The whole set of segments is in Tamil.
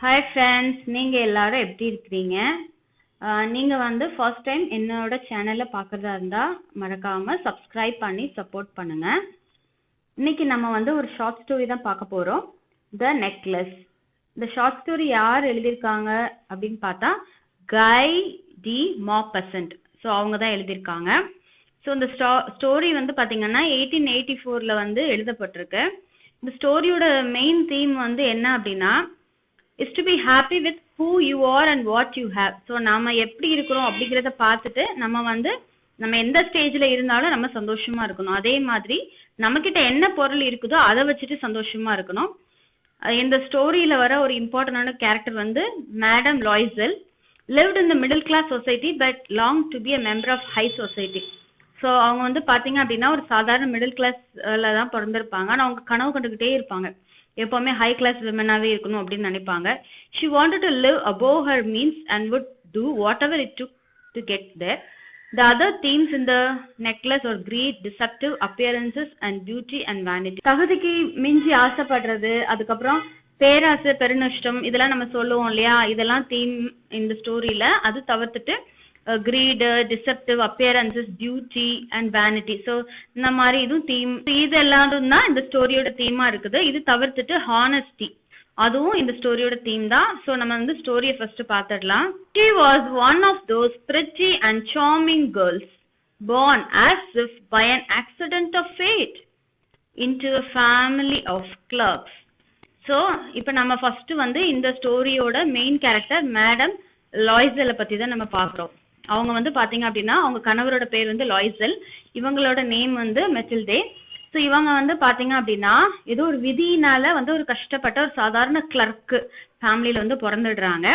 ஹாய் ஃப்ரெண்ட்ஸ், நீங்கள் எல்லாரும் எப்படி இருக்கிறீங்க? நீங்கள் வந்து ஃபர்ஸ்ட் டைம் என்னோட சேனலை பார்க்குறதா இருந்தால் மறக்காமல் சப்ஸ்கிரைப் பண்ணி சப்போர்ட் பண்ணுங்கள். இன்னைக்கு நம்ம வந்து ஒரு ஷார்ட் ஸ்டோரி தான் பார்க்க போகிறோம், த நெக்லஸ். இந்த ஷார்ட் ஸ்டோரி யார் எழுதியிருக்காங்க அப்படின்னு பார்த்தா கை டி மாப்பசன்ட். ஸோ அவங்க தான் எழுதியிருக்காங்க. ஸோ இந்த ஸ்டோரி வந்து பார்த்தீங்கன்னா 1884 வந்து எழுதப்பட்டிருக்கு. இந்த ஸ்டோரியோட மெயின் தீம் வந்து என்ன அப்படின்னா, is to be happy with who you are and what you have. So நம்ம எப்படி இருக்கிறோம் அப்படிங்கிறத பார்த்துட்டு நம்ம எந்த ஸ்டேஜில் இருந்தாலும் நம்ம சந்தோஷமா இருக்கணும். அதே மாதிரி நம்மக்கிட்ட என்ன பொருள் இருக்குதோ அதை வச்சுட்டு சந்தோஷமா இருக்கணும். இந்த ஸ்டோரியில் வர ஒரு இம்பார்ட்டண்டான கேரக்டர் வந்து madam Loisel. lived in the middle class society but longed to be a member of high society. So அவங்க வந்து பார்த்தீங்க அப்படின்னா ஒரு சாதாரண மிடில் கிளாஸ்ல தான் பிறந்திருப்பாங்க. ஆனால் அவங்க கனவு கண்டுக்கிட்டே இருப்பாங்க, எப்போவுமே ஹை கிளாஸ் விமனாகவே இருக்கணும் அப்படின்னு நினைப்பாங்க. She wanted to live above her means and would do whatever it took to get there. The other themes in the necklace are greed, deceptive appearances and beauty and vanity. தகுதிக்கு மிஞ்சி ஆசைப்படுறது, அதுக்கப்புறம் பேராசை, பெருநஷ்டம், இதெல்லாம் நம்ம சொல்லுவோம் இல்லையா, இதெல்லாம் தீம் இந்த ஸ்டோரியில். அது தவிர்த்துட்டு greed, deceptive appearances, beauty and vanity. So இந்த மாதிரி இதுவும் தீம், இது எல்லாரும் தான் இந்த ஸ்டோரியோட தீமாக இருக்குது. இது தவிர்த்துட்டு ஹானஸ்டி, அதுவும் இந்த ஸ்டோரியோட தீம் தான். ஸோ நம்ம வந்து ஸ்டோரியை ஃபர்ஸ்ட் பார்த்துடலாம். She was one of those pretty and charming girls born as if by an accident of fate into a family of clerks. So இப்போ நம்ம ஃபர்ஸ்ட் வந்து இந்த ஸ்டோரியோட மெயின் கேரக்டர் மேடம் லாய்சலை பற்றி தான் நம்ம பார்க்குறோம். அவங்க வந்து பார்த்தீங்க அப்படின்னா அவங்க கணவரோட பேர் வந்து லாய்சல், இவங்களோட நேம் வந்து மெட்டில்டே. ஸோ இவங்க வந்து பார்த்தீங்க அப்படின்னா ஏதோ ஒரு விதியினால வந்து ஒரு கஷ்டப்பட்ட ஒரு சாதாரண கிளர்க்கு ஃபேமிலியில் வந்து பிறந்துடுறாங்க.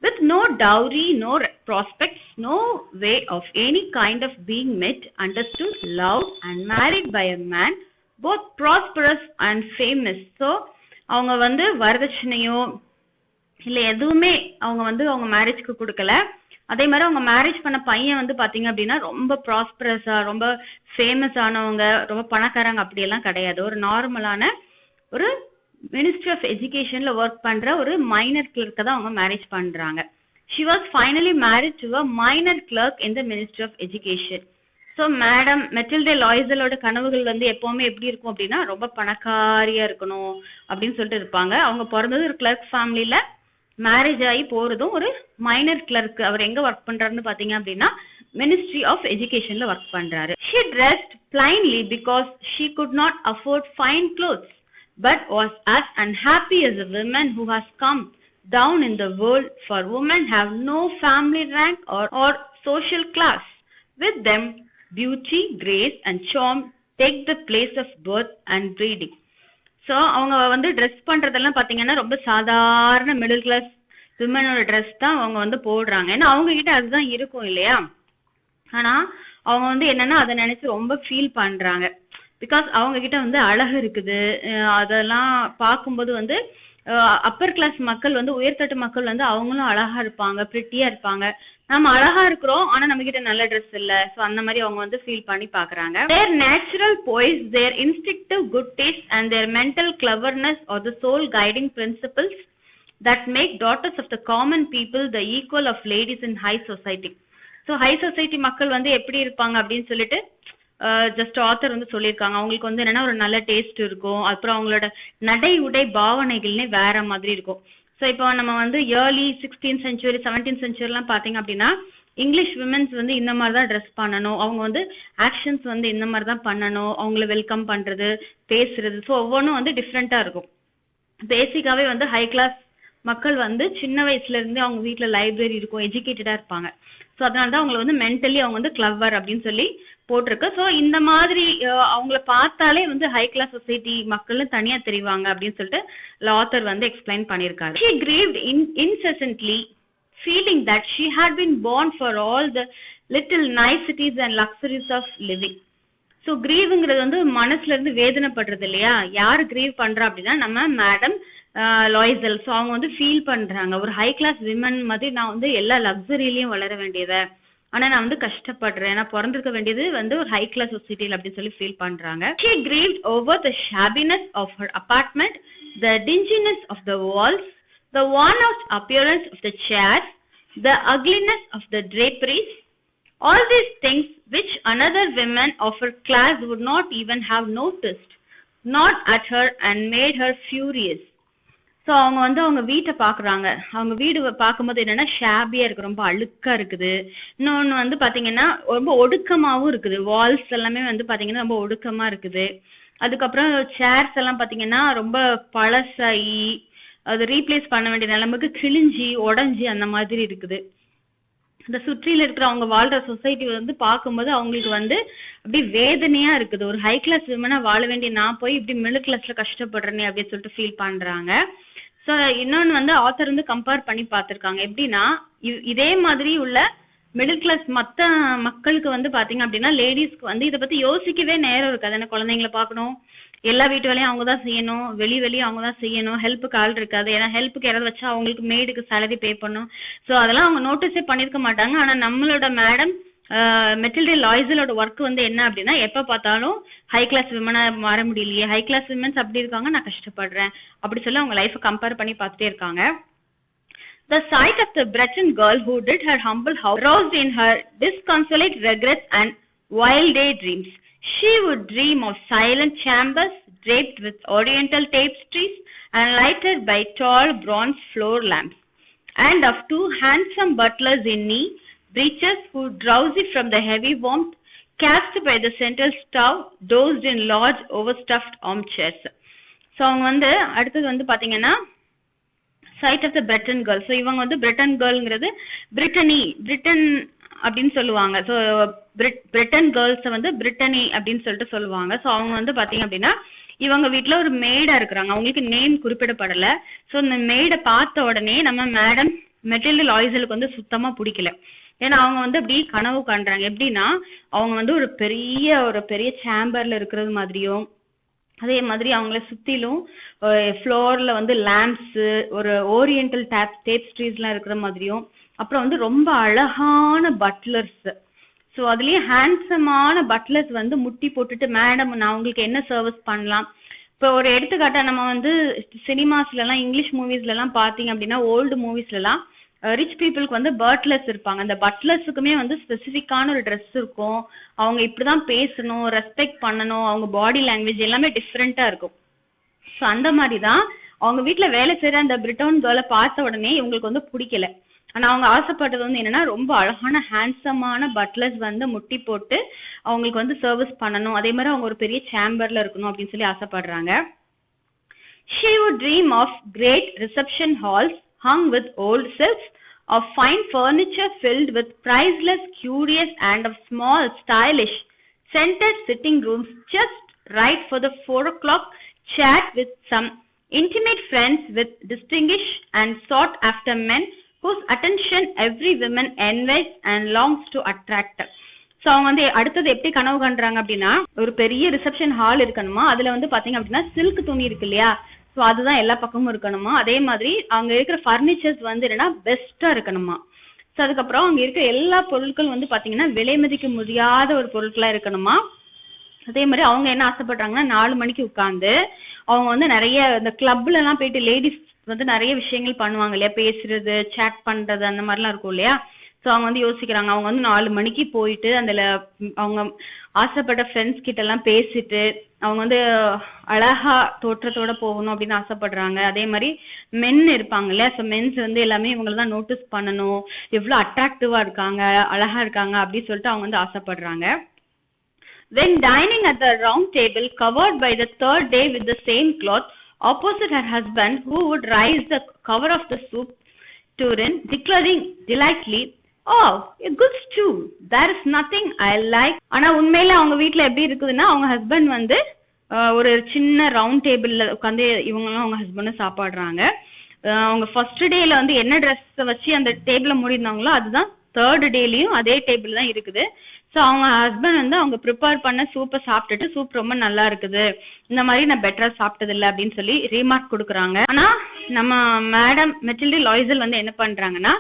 With no dowry, no prospects, no way of any kind of being met, understood, love and married by a man both prosperous and famous. So அவங்க வந்து வரதட்சணையோ இல்லை எதுவுமே அவங்க மேரேஜ்க்கு கொடுக்கல. அதே மாதிரி அவங்க மேரேஜ் பண்ண பையன் வந்து பார்த்தீங்க அப்படின்னா ரொம்ப ப்ராஸ்பரஸாக, ரொம்ப ஃபேமஸ் ஆனவங்க, ரொம்ப பணக்காரங்க அப்படியெல்லாம் கிடையாது. ஒரு நார்மலான ஒரு மினிஸ்ட்ரி ஆஃப் எஜுகேஷனில் ஒர்க் பண்ணுற ஒரு மைனர் கிளர்க்கை தான் அவங்க மேரேஜ் பண்ணுறாங்க. She was finally married to a minor clerk in the ministry of education. So madam Mathilde லாய்சலோட கனவுகள் வந்து எப்போவுமே எப்படி இருக்கும் அப்படின்னா ரொம்ப பணக்காரியாக இருக்கணும் அப்படின்னு சொல்லிட்டு இருப்பாங்க. அவங்க பிறந்தது ஒரு கிளர்க் ஃபேமிலியில், மேரேஜ் ஆகி போகிறதும் ஒரு மைனர் கிளர்க். அவர் எங்கே ஒர்க் பண்ணுறாருன்னு பார்த்தீங்க அப்படின்னா மினிஸ்ட்ரி ஆஃப் எஜுகேஷனில் ஒர்க் பண்ணுறாரு. She dressed plainly because she could not afford fine clothes but was as unhappy as a woman who has come down in the world, for women have no family rank or social class. With them beauty, grace and charm take the place of birth and breeding. So அவங்க வந்து ட்ரெஸ் பண்ணுறதெல்லாம் பார்த்தீங்கன்னா ரொம்ப சாதாரண மிடில் கிளாஸ் விமனோட ட்ரெஸ் தான் அவங்க வந்து போடுறாங்க. ஏன்னா அவங்கக்கிட்ட அதுதான் இருக்கும் இல்லையா. ஆனால் அவங்க வந்து என்னென்னா அதை நினச்சி ரொம்ப ஃபீல் பண்ணுறாங்க. பிகாஸ் அவங்கக்கிட்ட வந்து அழகு இருக்குது. அதெல்லாம் பார்க்கும்போது வந்து அப்பர் கிளாஸ் மக்கள் வந்து, உயர்தட்டு மக்கள் வந்து அவங்களும் அழகாக இருப்பாங்க, ப்ரிட்டியாக இருப்பாங்க. நம்ம அழகாக இருக்கிறோம் ஆனால் நம்மக்கிட்ட நல்ல ட்ரெஸ் இல்லை. ஸோ அந்த மாதிரி அவங்க வந்து ஃபீல் பண்ணி பார்க்குறாங்க. their natural poise, their instinctive good taste and their mental cleverness are the sole guiding principles that make daughters of the common people the equal of ladies in high society. So high society மக்கள் வந்து எப்படி இருப்பாங்க அப்படின்னு சொல்லிட்டு ஜஸ்ட் ஆத்தர் வந்து சொல்லியிருக்காங்க. அவங்களுக்கு வந்து என்னென்னா ஒரு நல்ல டேஸ்ட் இருக்கும், அப்புறம் அவங்களோட நடை உடை பாவனைகள்னே வேற மாதிரி இருக்கும். ஸோ இப்போ நம்ம வந்து ஏர்லி 16th century 17th centuryலாம் பார்த்தீங்க அப்படின்னா இங்கிலீஷ் விமென்ஸ் வந்து இந்த மாதிரி தான் ட்ரெஸ் பண்ணணும், அவங்க வந்து ஆக்ஷன்ஸ் வந்து இந்த மாதிரி தான் பண்ணணும், அவங்கள வெல்கம் பண்ணுறது, பேசுறது, ஸோ ஒவ்வொன்றும் வந்து டிஃப்ரெண்ட்டாக இருக்கும். பேசிக்காகவே வந்து ஹை கிளாஸ் மக்கள் வந்து சின்ன வயசுலேருந்தே அவங்க வீட்டில் லைப்ரரி இருக்கும், எஜுகேட்டடாக இருப்பாங்க. ஸோ அதனால தான் அவங்களை வந்து மென்டலி அவங்க வந்து கிளவர் அப்படின்னு சொல்லி போட்டிருக்கு. ஸோ இந்த மாதிரி அவங்கள பார்த்தாலே வந்து ஹை கிளாஸ் சொசைட்டி மக்களும் தனியாக தெரிவாங்க அப்படின்னு சொல்லிட்டு ஆத்தர் வந்து எக்ஸ்பிளைன் பண்ணியிருக்காரு. She grieved incessantly, feeling that she had been born for all the little niceties and luxuries of living. So கிரீவுங்கிறது வந்து மனசுலேருந்து வேதனைப்படுறது இல்லையா. யார் கிரீவ் பண்ணுறா அப்படின்னா நம்ம மேடம் லாய்சல். ஸோ அவங்க வந்து ஃபீல் பண்ணுறாங்க, ஒரு ஹை கிளாஸ் விமன் மாதிரி நான் வந்து எல்லா லக்ஸரிலையும் வளர வேண்டியதை, ஆனால் நான் வந்து கஷ்டப்படுறேன், நான் பிறந்திருக்க வேண்டியது வந்து ஒரு ஹை கிளாஸ் சொசைட்டியில் அப்படின்னு சொல்லி ஃபீல் பண்ணுறாங்க. She grieved over the shabbiness of her apartment, the dinginess of the walls, the worn-out appearance of the chairs, the ugliness of the draperies, all these things which another woman of her class would not even have noticed, gnawed at her and made her furious. So அவங்க வந்து அவங்க வீட்டை பார்க்குறாங்க. அவங்க வீடு பார்க்கும்போது என்னென்னா ஷாபியாக இருக்குது, ரொம்ப அழுக்காக இருக்குது. இன்னொன்று வந்து பார்த்தீங்கன்னா ரொம்ப ஒடுக்கமாகவும் இருக்குது. வால்ஸ் எல்லாமே வந்து பார்த்தீங்கன்னா ரொம்ப ஒடுக்கமாக இருக்குது. அதுக்கப்புறம் சேர்ஸ் எல்லாம் பார்த்தீங்கன்னா ரொம்ப பழசாகி அது ரீப்ளேஸ் பண்ண வேண்டிய நிலைமைக்கு கிழிஞ்சி உடஞ்சி அந்த மாதிரி இருக்குது. இந்த சுற்றியில் இருக்கிற அவங்க வாழ்கிற சொசைட்டி வந்து பார்க்கும்போது அவங்களுக்கு வந்து அப்படி வேதனையாக இருக்குது. ஒரு ஹை கிளாஸ் விமனாக வாழ வேண்டிய நான் போய் இப்படி மிடில் கிளாஸில் கஷ்டப்படுறேனே அப்படின்னு சொல்லிட்டு ஃபீல் பண்ணுறாங்க. ஸோ இன்னொன்று வந்து ஆத்தர் வந்து கம்பேர் பண்ணி பார்த்துருக்காங்க. எப்படின்னா இதே மாதிரி உள்ள மிடில் கிளாஸ் மற்ற மக்களுக்கு வந்து பார்த்தீங்க அப்படின்னா லேடிஸ்க்கு வந்து இதை பற்றி யோசிக்கவே நேரம் இருக்காது. ஏன்னா குழந்தைங்கள பார்க்கணும், எல்லா வீட்டு வேலையும் அவங்க தான் செய்யணும், வெளியே அவங்க தான் செய்யணும், ஹெல்ப்புக்கு ஆள் இருக்காது. ஏன்னா ஹெல்ப்புக்கு யாராவது வச்சா அவங்களுக்கு மேடுக்கு சேலரி பே பண்ணணும். ஸோ அதெல்லாம் அவங்க நோட்டீஸே பண்ணியிருக்க மாட்டாங்க. ஆனால் நம்மளோட மேடம் மெட்டில்டே லாய்ஸலோட ஒர்க் வந்து என்ன அப்படின்னா எப்போ பார்த்தாலும் ஹை கிளாஸ் விமனாக மாற முடியலையே, ஹை கிளாஸ் விமன்ஸ் அப்படி இருக்காங்க, நான் கஷ்டப்படுறேன் அப்படி சொல்லி அவங்க லைஃப்பை கம்பேர் பண்ணி பார்த்துட்டே இருக்காங்க. The sight of the Breton girl who did her humble house roused in her disconsolate regrets and wild daydreams. She would dream of silent chambers draped with oriental tapestries and lighted by tall bronze floor lamps, and of two handsome butlers in knee breeches who, drowsy from the heavy warmth cast by the central stove, dozed in large overstuffed armchairs. So அவங்க வந்து அடுத்தது வந்து பார்த்தீங்கன்னா side of the Breton girl. So இவங்க வந்து பிரிட்டன் கேர்ள்ங்கிறது பிரிட்டன் அப்படின்னு சொல்லுவாங்க. ஸோ பிரிட்டன் கேர்ள்ஸை வந்து பிரிட்டனி அப்படின்னு சொல்லிட்டு சொல்லுவாங்க. ஸோ அவங்க வந்து பார்த்தீங்க அப்படின்னா இவங்க வீட்டில் ஒரு மேடாக இருக்கிறாங்க. அவங்களுக்கு நேம் குறிப்பிடப்படலை. ஸோ இந்த மேடை பார்த்த உடனே நம்ம மேடம் மெட்டில்டே லாய்ஸலுக்கு வந்து சுத்தமாக பிடிக்கல. ஏன்னா அவங்க வந்து அப்படி கனவு காண்றாங்க. எப்படின்னா அவங்க வந்து ஒரு பெரிய சேம்பரில் இருக்கிறது மாதிரியும், அதே மாதிரி அவங்கள சுற்றிலும் ஃப்ளோரில் வந்து லேம்ப்ஸு, ஒரு ஓரியன்டல் டேப்ஸ்ட்ரீஸ்லாம் இருக்கிற மாதிரியும், அப்புறம் வந்து ரொம்ப அழகான பட்லர்ஸ். ஸோ அதுலேயும் ஹேண்ட்ஸமான பட்லர்ஸ் வந்து முட்டி போட்டுட்டு மேடம் நான் உங்களுக்கு என்ன சர்வீஸ் பண்ணலாம். இப்போ ஒரு எடுத்துக்காட்டாக நம்ம வந்து சினிமாஸ்லலாம் இங்கிலீஷ் மூவிஸ்லலாம் பார்த்தீங்க அப்படின்னா ஓல்டு மூவிஸ்லலாம் ரிச் பீப்புளுக்கு வந்து பட்லர்ஸ் இருப்பாங்க. அந்த பட்லர்ஸுக்குமே வந்து ஸ்பெசிஃபிக்கான ஒரு ட்ரெஸ் இருக்கும். அவங்க இப்படி தான் பேசணும், ரெஸ்பெக்ட் பண்ணணும், அவங்க பாடி லாங்குவேஜ் எல்லாமே டிஃப்ரெண்ட்டாக இருக்கும். ஸோ அந்த மாதிரி தான் அவங்க வீட்டில் வேலை செய்கிற அந்த பிரிட்டன் கேர்ளை பார்த்த உடனே இவங்களுக்கு வந்து பிடிக்கல. ஆனால் அவங்க ஆசைப்பட்டது வந்து என்னென்னா ரொம்ப அழகான ஹேண்ட்ஸமான பட்லர்ஸ் வந்து முட்டி போட்டு அவங்களுக்கு வந்து சர்வீஸ் பண்ணணும், அதே மாதிரி அவங்க ஒரு பெரிய சேம்பரில் இருக்கணும் அப்படின்னு சொல்லி ஆசைப்படுறாங்க. She would dream of great reception halls hung with old silks, of fine furniture filled with priceless curios, and of small, stylish, scented sitting rooms just right for the 4 o'clock chat with some intimate friends, with distinguished and sought after men whose attention every woman envies and longs to attract. So அவங்க வந்து அடுத்தது எப்படி கனவு காண்றாங்க அப்படின்னா ஒரு பெரிய ரிசப்ஷன் ஹால் இருக்கணுமா, அதில் வந்து பார்த்தீங்க அப்படின்னா சில்க் துணி இருக்கு இல்லையா, ஸோ அதுதான் எல்லா பக்கமும் இருக்கணுமா. அதே மாதிரி அங்கே இருக்கிற ஃபர்னிச்சர்ஸ் வந்து என்னன்னா பெஸ்ட்டாக இருக்கணுமா. ஸோ அதுக்கப்புறம் அங்கே இருக்கிற எல்லா பொருட்களும் வந்து பார்த்தீங்கன்னா விலை மதிக்க முடியாத ஒரு பொருட்களாக இருக்கணுமா. அதே மாதிரி அவங்க என்ன ஆசைப்படுறாங்கன்னா 4 மணிக்கு உட்காந்து அவங்க வந்து நிறைய இந்த கிளப்லலாம் போயிட்டு லேடிஸ் வந்து நிறைய விஷயங்கள் பண்ணுவாங்க இல்லையா, பேசுறது, சேட் பண்ணுறது, அந்த மாதிரிலாம் இருக்கும் இல்லையா. ஸோ அவங்க வந்து யோசிக்கிறாங்க, அவங்க வந்து 4 மணிக்கு போயிட்டு அதில் அவங்க ஆசைப்பட்ட ஃப்ரெண்ட்ஸ் கிட்டலாம் பேசிட்டு அவங்க வந்து அழகா தோற்றத்தோட போகணும் அப்படின்னு ஆசைப்படுறாங்க. அதே மாதிரி மென் இருப்பாங்க இல்லையா, ஸோ மென்ஸ் வந்து எல்லாமே இவங்களை தான் நோட்டீஸ் பண்ணணும், எவ்வளோ அட்ராக்டிவாக இருக்காங்க, அழகா இருக்காங்க அப்படின்னு சொல்லிட்டு அவங்க வந்து ஆசைப்படுறாங்க. When dining at the round table covered by the third day with the same cloth opposite her husband, who would raise the cover of the soup tureen, declaring delightedly, "Oh, a good stew. There is nothing I like." ஆனா உண்மையில அவங்க வீட்டில் எப்படி இருக்குதுன்னா அவங்க ஹஸ்பண்ட் வந்து ஒரு சின்ன ரவுண்ட் டேபிளில் உட்காந்து இவங்களும் அவங்க ஹஸ்பண்டும் சாப்பாடுறாங்க. அவங்க ஃபர்ஸ்ட் டேல வந்து என்ன ட்ரெஸ்ஸை வச்சு அந்த டேபிளை மூடினாங்களோ அதுதான் தேர்ட் டேலையும் அதே டேபிள் தான் இருக்குது. ஸோ அவங்க ஹஸ்பண்ட் வந்து அவங்க ப்ரிப்பேர் பண்ண சூப்பை சாப்பிட்டுட்டு சூப் ரொம்ப நல்லா இருக்குது, இந்த மாதிரி நான் பெட்டராக சாப்பிட்டதில்லை அப்படின்னு சொல்லி ரீமார்க் கொடுக்குறாங்க. ஆனால் நம்ம மேடம் மெட்டில்டே லாய்ஸல் வந்து என்ன பண்ணுறாங்கன்னா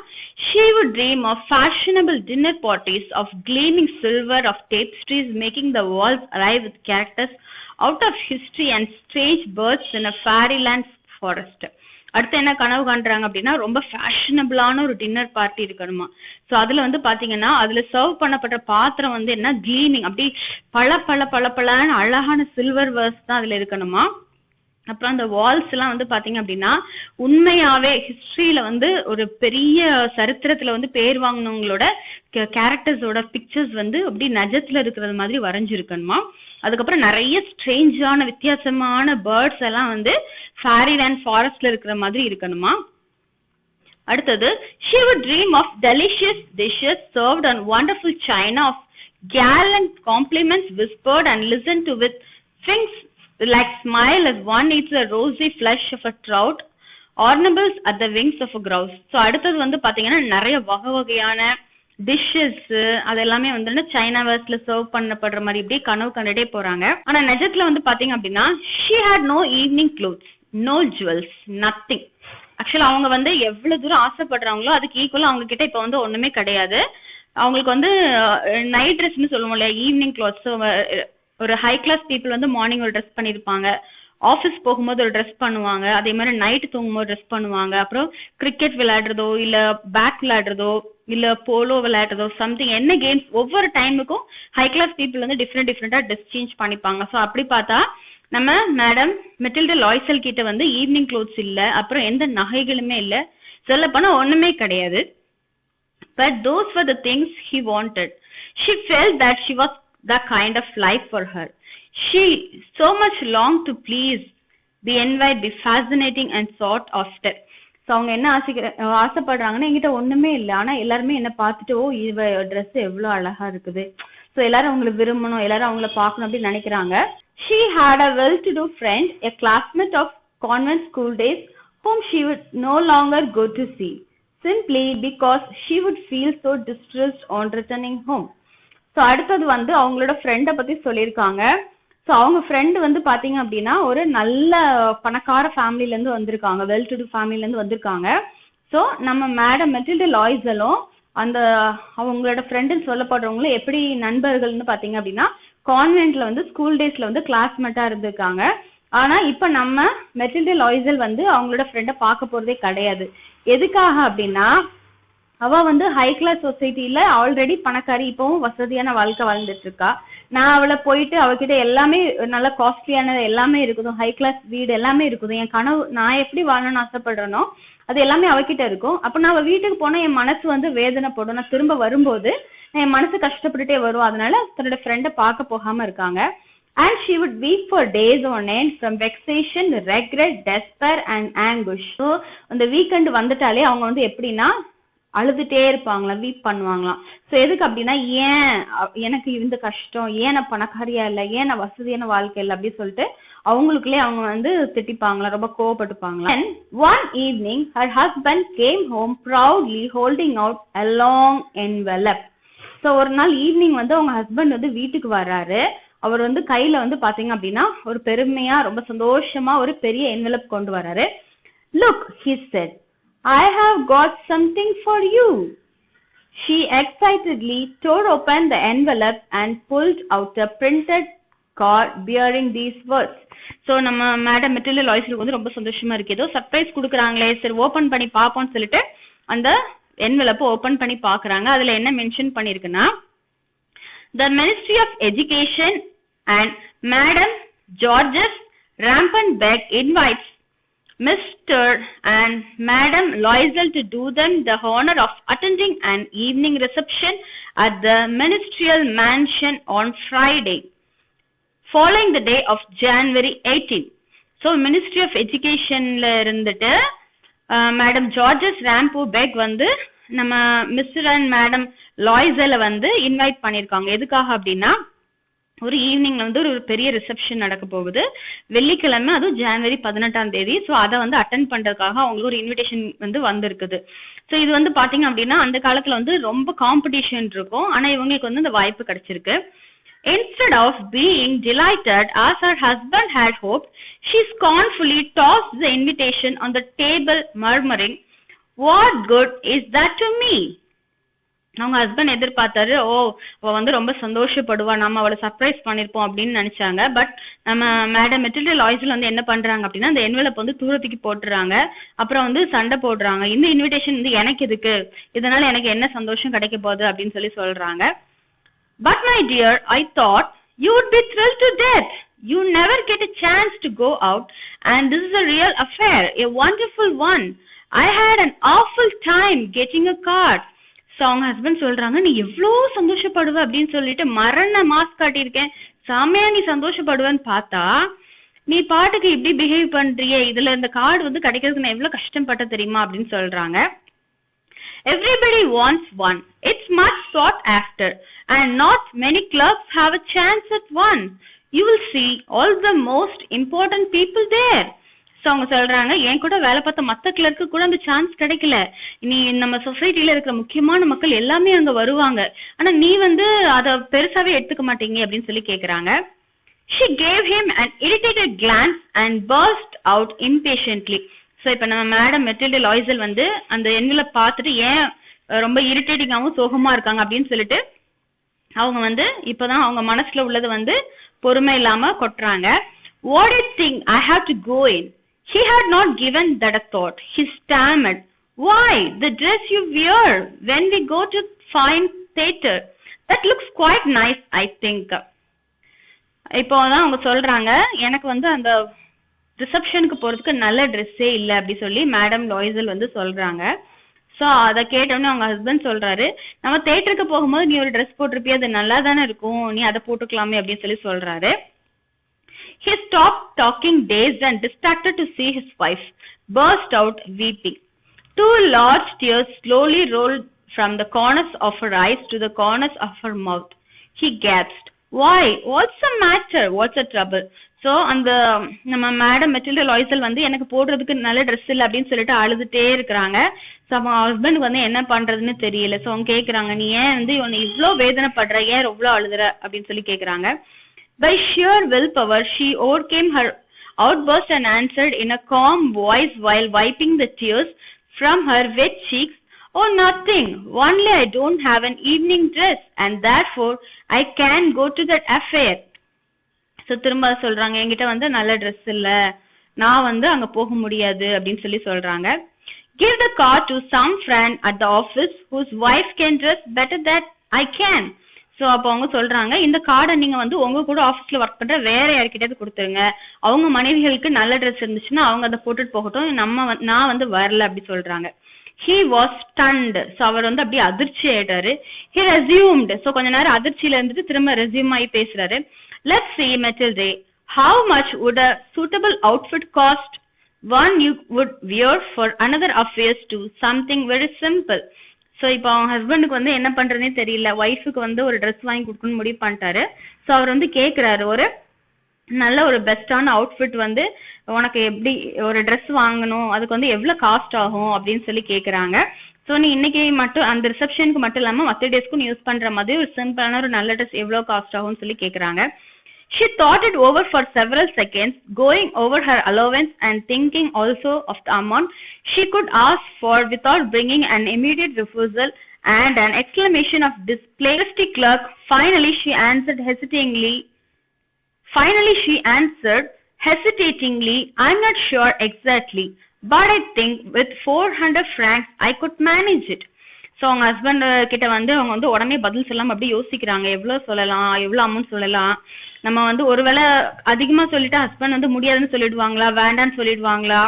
she would dream of fashionable dinner parties of gleaming silver, of tapestries making the walls alive with characters out of history and strange birds in a fairyland forest. அடுத்து என்ன கனவு காண்றாங்க அப்படின்னா ரொம்ப ஃபேஷனபிளான ஒரு டின்னர் பார்ட்டி இருக்கணுமா. ஸோ அதுல வந்து பாத்தீங்கன்னா அதுல சர்வ் பண்ணப்பட்ட பாத்திரம் வந்து என்ன கிளீனிங் அப்படி பளபளன்னு அழகான சில்வர் வேர்ஸ் தான் அதுல இருக்கணுமா. அப்புறம் அந்த வால்ஸ் எல்லாம் வந்து பாத்தீங்க அப்படின்னா உண்மையாவே ஹிஸ்டரியில வந்து ஒரு பெரிய சரித்திரத்துல வந்து பேர் வாங்கினவங்களோட கேரக்டர்ஸோட பிக்சர்ஸ் வந்து அப்படி நஜத்துல இருக்கிறது மாதிரி வரைஞ்சிருக்கணுமா. அதுக்கப்புறம் நிறைய ஸ்ட்ரேஞ்சான வித்தியாசமான பேர்ட்ஸ் எல்லாம் வந்து ஃபேரிலேண்ட் ஃபாரஸ்ட்ல இருக்கிற மாதிரி இருக்கணுமா. அடுத்தது she would dream of delicious dishes served on wonderful china of gallant compliments whispered and listened to with wings like smile as one eats the rosy flesh of a trout, ornaments at the wings of a grouse. So அடுத்தது வந்து பாத்தீங்கன்னா நிறைய வகையான டிஷ்ஷஸ் அது எல்லாமே வந்து சைனா வேர்ஸ்ல சர்வ் பண்ணப்படுற மாதிரி இப்படி கனவு கண்டுட்டே போறாங்க. ஆனா நிஜத்துல வந்து பாத்தீங்க அப்படின்னா she had no evening clothes, no jewels, nothing. ஆக்சுவலா அவங்க வந்து எவ்வளவு தூரம் ஆசைப்படுறாங்களோ அதுக்கு ஈக்குவலா அவங்க கிட்ட இப்ப வந்து ஒண்ணுமே கிடையாது. அவங்களுக்கு வந்து நைட் ட்ரெஸ்ன்னு சொல்லுவோம் இல்லையா, ஈவினிங் கிளாத்ஸ். ஒரு ஹை கிளாஸ் பீப்புள் வந்து மார்னிங் ஒரு ட்ரெஸ் பண்ணியிருப்பாங்க, ஆஃபீஸ் போகும்போது ஒரு ட்ரெஸ் பண்ணுவாங்க, அதே மாதிரி நைட்டு தூங்கும்போது ட்ரெஸ் பண்ணுவாங்க. அப்புறம் கிரிக்கெட் விளையாடுறதோ இல்ல பேட் விளையாடுறதோ இல்ல போலோ விளையாடுறதோ சம்திங் என்ன கேம்ஸ் ஒவ்வொரு டைமுக்கும் ஹை கிளாஸ் பீப்புள் வந்து டிஃப்ரெண்டா ட்ரெஸ் சேஞ்ச் பண்ணிப்பாங்க. ஸோ அப்படி பார்த்தா நம்ம மேடம் மெட்டில்டா லாய்சல் கிட்ட வந்து ஈவினிங் க்ளோத்ஸ் இல்ல, அப்புறம் எந்த நகைகளுமே இல்ல, சொல்ல போனா ஒண்ணுமே கிடையாது. But those were the things he wanted. She felt that she was the kind of life for her. She so much longed to please, be envied, be fascinating and sought after. So அவங்க என்ன ஆசைப்படுறாங்கன்னா என்கிட்ட ஒண்ணுமே இல்லை, ஆனா எல்லாருமே என்ன பார்த்துட்டு ஓ இவ ட்ரெஸ் எவ்வளவு அழகா இருக்குது, ஸோ எல்லாரும் அவங்களை விரும்பணும், எல்லாரும் அவங்கள பார்க்கணும் அப்படின்னு நினைக்கிறாங்க. She had a well-to-do friend, a classmate of convent school days, whom she would no longer go to see, simply because she would feel so distressed on returning home. So அடுத்தது வந்து அவங்களோட ஃப்ரெண்டை பத்தி சொல்லியிருக்காங்க. ஸோ அவங்க ஃப்ரெண்டு வந்து பாத்தீங்க அப்படின்னா ஒரு நல்ல பணக்கார ஃபேமிலில இருந்து வந்திருக்காங்க, வெல் டு டூ ஃபேமிலில இருந்து வந்திருக்காங்க. ஸோ நம்ம மேடம் மெட்டில்டா லாய்சலும் அந்த அவங்களோட ஃப்ரெண்டுன்னு சொல்லப்படுறவங்களும் எப்படி நண்பர்கள்னு பாத்தீங்க அப்படின்னா கான்வென்ட்ல வந்து ஸ்கூல் டேஸ்ல வந்து கிளாஸ்மேட்டா இருந்திருக்காங்க. ஆனா இப்ப நம்ம மெட்டில்டா லாய்சல் வந்து அவங்களோட ஃப்ரெண்டை பார்க்க போறதே கிடையாது. எதுக்காக அப்படின்னா அவ வந்து ஹை கிளாஸ் சொசைட்டில ஆல்ரெடி பணக்காரி, இப்பவும் வசதியான வாழ்க்கை வாழ்ந்துட்டு இருக்கா. நான் அவளை போயிட்டு அவகிட்ட எல்லாமே நல்ல காஸ்ட்லியானது எல்லாமே இருக்குது, ஹை கிளாஸ் வீடு எல்லாமே இருக்குது, என் கனவு நான் எப்படி வாழணும்னு ஆசைப்படுறேனோ அது எல்லாமே அவகிட்ட இருக்கும். அப்ப நான் அவ வீட்டுக்கு போனா என் மனசு வந்து வேதனைப்படும், நான் திரும்ப வரும்போது என் மனசு கஷ்டப்பட்டுட்டே வரும். அதனால தன்னோட ஃப்ரெண்டை பார்க்க போகாம இருக்காங்க. And she would weep for days on end from vexation, regret, despair and anguish. So அந்த வீக்கெண்ட் வந்துட்டாலே அவங்க வந்து எப்படின்னா அழுதுட்டே இருப்பாங்களாம், வீப் பண்ணுவாங்களாம். ஸோ எதுக்கு அப்படின்னா ஏன் எனக்கு இந்த கஷ்டம், ஏன் நான் பணக்காரியா இல்லை, ஏன் நான் வசதியான வாழ்க்கை இல்லை அப்படின்னு சொல்லிட்டு அவங்களுக்குள்ளே அவங்க வந்து திட்டிப்பாங்களாம், ரொம்ப கோவப்பட்டுப்பாங்களாம். And one evening her husband came home proudly holding out a long envelope. So ஒரு நாள் ஈவினிங் வந்து அவங்க ஹஸ்பண்ட் வந்து வீட்டுக்கு வர்றாரு. அவர் வந்து கையில வந்து பாத்தீங்க அப்படின்னா ஒரு பெருமையா ரொம்ப சந்தோஷமா ஒரு பெரிய என்வெலப் கொண்டு வராரு. Look, he said, I have got something for you. She excitedly tore open the envelope and pulled out a printed card bearing these words. So நம்ம மேடம் மெட்டில்டா லாய்சலுக்கு வந்து ரொம்ப சந்தோஷமா இருக்கு, ஏதோ சர்ப்ரைஸ் கொடுக்குறாங்களே, சரி ஓப்பன் பண்ணி பார்ப்போம்னு சொல்லிட்டு அந்த என்வெலப்பை ஓப்பன் பண்ணி பார்க்குறாங்க. அதுல என்ன mention பண்ணிருக்குன்னா, The Ministry of Education and Madam Georges Rampenbeck invites Mr. and Madam Loisel to do them the honor of attending an evening reception at the ministerial mansion on Friday, following the day of January 18. So Ministry of Educationல இருந்துட்டு மேடம் ஜார்ஜஸ் ராம்பெக் வந்து நம்ம மிஸ்டர் அண்ட் மேடம் லாய்சலை வந்து இன்வைட் பண்ணியிருக்காங்க. எதுக்காக அப்படின்னா ஒரு ஈவினிங்ல வந்து ஒரு பெரிய ரிசப்ஷன் நடக்க போகுது, வெள்ளிக்கிழமை, அதுவும் ஜனவரி 18. ஸோ அதை வந்து அட்டென்ட் பண்றதுக்காக அவங்களுக்கு ஒரு இன்விடேஷன் வந்து வந்திருக்குது. ஸோ இது வந்து பாத்தீங்க அப்படின்னா அந்த காலத்துல வந்து ரொம்ப காம்படிஷன் இருக்கும், ஆனா இவங்களுக்கு வந்து இந்த வாய்ப்பு கிடைச்சிருக்கு. Instead of being delighted as her husband had hoped, she scornfully tossed the invitation on the table, murmuring, "What good is that to me?" அவங்க ஹஸ்பண்ட் எதிர்பார்த்தாரு, ஓ அவ வந்து ரொம்ப சந்தோஷப்படுவா, நம்ம அவளை சர்ப்ரைஸ் பண்ணிருப்போம் அப்படின்னு நினைச்சாங்க. பட் நம்ம மேடம் மெட்டில்டா லாய்ஸ்ல வந்து என்ன பண்றாங்க அப்படின்னா அந்த என்வலப் வந்து தூரத்துக்கு போட்டுறாங்க. அப்புறம் வந்து சண்டை போடுறாங்க, இந்த இன்விடேஷன் வந்து எனக்கு எதுக்கு, இதனால எனக்கு என்ன சந்தோஷம் கிடைக்க போகுது அப்படின்னு சொல்றாங்க. But my dear, I thought you would be thrilled to death. You never get a chance to go out, and this is a real affair, a wonderful one. I had an awful time getting a card. So அவங்க ஹஸ்பண்ட் சொல்றாங்க, நீ எவ்வளோ சந்தோஷப்படுவ அப்படின்னு சொல்லிட்டு மரண மாஸ்க் காட்டியிருக்கேன், செம்மையா நீ சந்தோஷப்படுவேன்னு பார்த்தா நீ பாட்டுக்கு இப்படி பிஹேவ் பண்றியே, இதுல இந்த கார்டு வந்து கிடைக்கிறதுக்கு நான் எவ்வளவு கஷ்டப்பட்ட தெரியுமா அப்படின்னு சொல்றாங்க. Everybody wants one. It's much sought after, and not many clerks have a chance at one. You will see all the most important people there. So அவங்க சொல்றாங்க, என் கூட வேலை பார்த்த மற்ற கிளர்க்கு கூட அந்த சான்ஸ் கிடைக்கல, நீ நம்ம சொசைட்டில இருக்கிற முக்கியமான மக்கள் எல்லாமே அங்க வருவாங்க, ஆனா நீ வந்து அதை பெருசாவே எடுத்துக்க மாட்டீங்க அப்படின்னு கேக்குறாங்க. She gave him an irritated glance and burst out impatiently. So இப்போ நம்ம மேடம் மெட்டில்டா லாய்சல் வந்து அந்த என்வலப் பார்த்துட்டு ஏன் ரொம்ப இரிட்டேட்டிங்காகவும் சோகமா இருக்காங்க அப்படின்னு அவங்க வந்து இப்போதான் அவங்க மனசுல உள்ளது வந்து பொறுமை இல்லாம கொட்டுறாங்க. What do you think I have to go in? He had not given that a thought. He stammered, why, the dress you wear when we go to fine theater. That looks quite nice, I think. இப்போதான் அவங்க சொல்றாங்க, எனக்கு வந்து அந்த ரிசப்ஷனுக்கு போறதுக்கு நல்ல ட்ரெஸ்ஸே இல்லை அப்படி சொல்லி மேடம் லாய்சல் வந்து சொல்றாங்க. ஸோ அதை கேட்டோன்னே அவங்க ஹஸ்பண்ட் சொல்றாரு, நம்ம தேட்டருக்கு போகும்போது நீ ஒரு ட்ரெஸ் போட்டிருப்பிய, அது நல்லா தானே இருக்கும், நீ அதை போட்டுக்கலாமே அப்படின்னு சொல்றாரு. He stopped talking, dazed and distracted to see his wife burst out weeping. 2 large tears slowly rolled from the corners of her eyes to the corners of her mouth. He gasped, why, what's the matter, what's the trouble? So அந்த நம்ம மேடம் மெட்டில்டா லாய்சல் வந்து எனக்கு போடுறதுக்கு நல்ல ட்ரெஸ் இல்லை அப்படின்னு அழுதுட்டே இருக்கிறாங்க. ஸோ அவங்க ஹஸ்பண்டுக்கு வந்து என்ன பண்றதுன்னு தெரியல. ஸோ அவங்க கேட்குறாங்க, நீ ஏன் வந்து உன்னை இவ்வளோ வேதனைப்படுற, ஏன் எவ்வளோ அழுதுற அப்படின்னு கேட்குறாங்க. By sheer willpower, she overcame her outburst and answered in a calm voice while wiping the tears from her wet cheeks, oh, nothing. Only I don't have an evening dress, and therefore I can't go to that affair. So திரும்ப சொல்றாங்க, என்கிட்ட வந்து நல்ல ட்ரெஸ் இல்லை, நான் வந்து அங்கே போக முடியாது அப்படின்னு சொல்றாங்க. Give the card to some friend at the office whose wife can dress better than I can. So அப்போ அவங்க சொல்றாங்க, இந்த கார்டை நீங்க வந்து உங்க கூட ஆஃபீஸ்ல ஒர்க் பண்ற வேற யார்கிட்டயாவது கொடுத்துருங்க, அவங்க மனைவிகளுக்கு நல்ல ட்ரெஸ் இருந்துச்சுன்னா அவங்க அதை போட்டுட்டு போகட்டும், நான் வந்து வரல அப்படி சொல்றாங்க. He was stunned. ஸோ அவர் வந்து அப்படியே அதிர்ச்சி ஆயிட்டாரு. He resumed. ஸோ கொஞ்ச நேரம் அதிர்ச்சியில இருந்துட்டு திரும்ப ரெசியூம் ஆகி பேசுறாரு. Let's see, Matilda, how much would a suitable outfit cost? One you would wear for another affairs to something very simple. So இப்போ அவங்க ஹஸ்பண்டுக்கு வந்து என்ன பண்றதுனே தெரியல, ஒய்ஃபுக்கு வந்து ஒரு ட்ரெஸ் வாங்கி கொடுக்கணும்னு முடிவு பண்ணிட்டாரு. ஸோ அவர் வந்து கேட்குறாரு, ஒரு நல்ல ஒரு பெஸ்டான அவுட்ஃபிட் வந்து உனக்கு எப்படி ஒரு ட்ரெஸ் வாங்கணும், அதுக்கு வந்து எவ்வளோ காஸ்ட் ஆகும் அப்படின்னு கேட்குறாங்க. ஸோ நீ இன்னைக்கு மட்டும் அந்த ரிசப்ஷனுக்கு மட்டும் இல்லாமல் மற்ற டேஸ்க்கும் நீ யூஸ் பண்ணுற மாதிரி ஒரு சிம்பிளான ஒரு நல்ல ட்ரெஸ் எவ்வளோ காஸ்ட் ஆகும்னு கேட்குறாங்க. She thought it over for several seconds, going over her allowance and thinking also of the amount she could ask for without bringing an immediate refusal and an exclamation of dismay. The clerk finally she answered hesitatingly, I'm not sure exactly, but I think with 400 francs I could manage it. So அவங்க ஹஸ்பண்ட் கிட்ட வந்து அவங்க வந்து உடனே பதில் சொல்லாமல் அப்படி யோசிக்கிறாங்க, எவ்வளோ சொல்லலாம், எவ்வளோ அமௌண்ட் சொல்லலாம், நம்ம வந்து ஒருவேளை அதிகமாக சொல்லிட்டா ஹஸ்பண்ட் வந்து முடியாதுன்னு சொல்லிடுவாங்களா, வேண்டான்னு சொல்லிடுவாங்களா,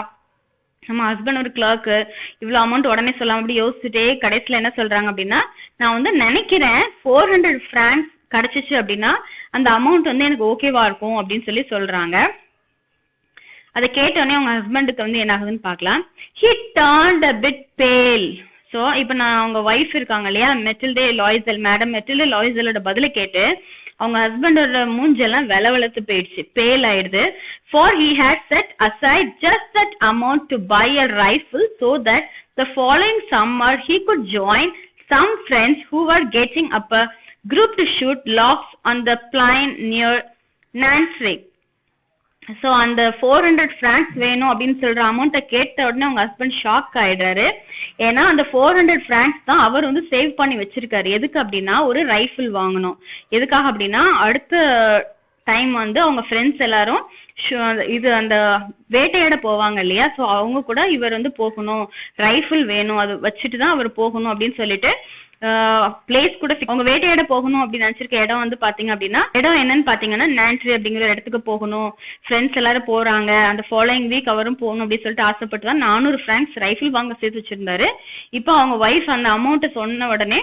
நம்ம ஹஸ்பண்ட் ஒரு கிளர்க்கு, இவ்வளோ அமௌண்ட் உடனே சொல்லாமல் அப்படி யோசிச்சுட்டே கடைசியில் என்ன சொல்கிறாங்க அப்படின்னா, நான் வந்து நினைக்கிறேன் 400 francs கிடச்சிச்சு அப்படின்னா அந்த அமௌண்ட் வந்து எனக்கு ஓகேவா இருக்கும் அப்படின்னு சொல்கிறாங்க. அதை கேட்டோடனே அவங்க ஹஸ்பண்டுக்கு வந்து என்ன ஆகுதுன்னு பார்க்கலாம். He turned a bit pale. So இப்போ நான் அவங்க ஒய்ஃப் இருக்காங்க இல்லையா, மெட்டில்டா லாய்சல், மேடம் மெட்டில்டா லாய்சலோட பதிலை கேட்டு அவங்க ஹஸ்பண்டோட மூஞ்செல்லாம் வெளவெளத்து போயிடுச்சு, பேல் ஆயிடுது. For he had set aside just that amount to buy a rifle so that the following summer he could join some friends who were getting up a group to shoot logs on the plain near Nancy. So அந்த 400 francs வேணும் அப்படின்னு சொல்ற அமௌண்ட்டை கேட்ட உடனே அவங்க ஹஸ்பண்ட் ஷாக் ஆயிடுறாரு. ஏன்னா அந்த 400 francs தான் அவர் வந்து சேவ் பண்ணி வச்சிருக்காரு. எதுக்கு அப்படின்னா ஒரு ரைஃபிள் வாங்கணும். எதுக்காக அப்படின்னா அடுத்த டைம் வந்து அவங்க ஃப்ரெண்ட்ஸ் எல்லாரும் இது அந்த வேட்டையாட போவாங்க இல்லையா, ஸோ அவங்க கூட இவர் வந்து போகணும், ரைஃபிள் வேணும், அது வச்சுட்டு தான் அவர் போகணும் அப்படின்னு சொல்லிட்டு பிளேஸ் கூட அவங்க வேட்டையாட போகணும் அப்படின்னு நினைச்சிருக்க இடம் வந்து பாத்தீங்க அப்படின்னா, இடம் என்னன்னு பாத்தீங்கன்னா நான்ட்ரி அப்படிங்கிற இடத்துக்கு போகணும். ஃப்ரெண்ட்ஸ் எல்லாரும் போறாங்க, அந்த ஃபாலோயிங் வீக் அவரும் போகணும் அப்படின்னு சொல்லிட்டு ஆசைப்பட்டு தான் 400 francs ரைஃபிள் வாங்க சேர்த்து வச்சிருந்தாரு. இப்போ அவங்க ஒய்ஃப் அந்த அமௌண்ட்டை சொன்ன உடனே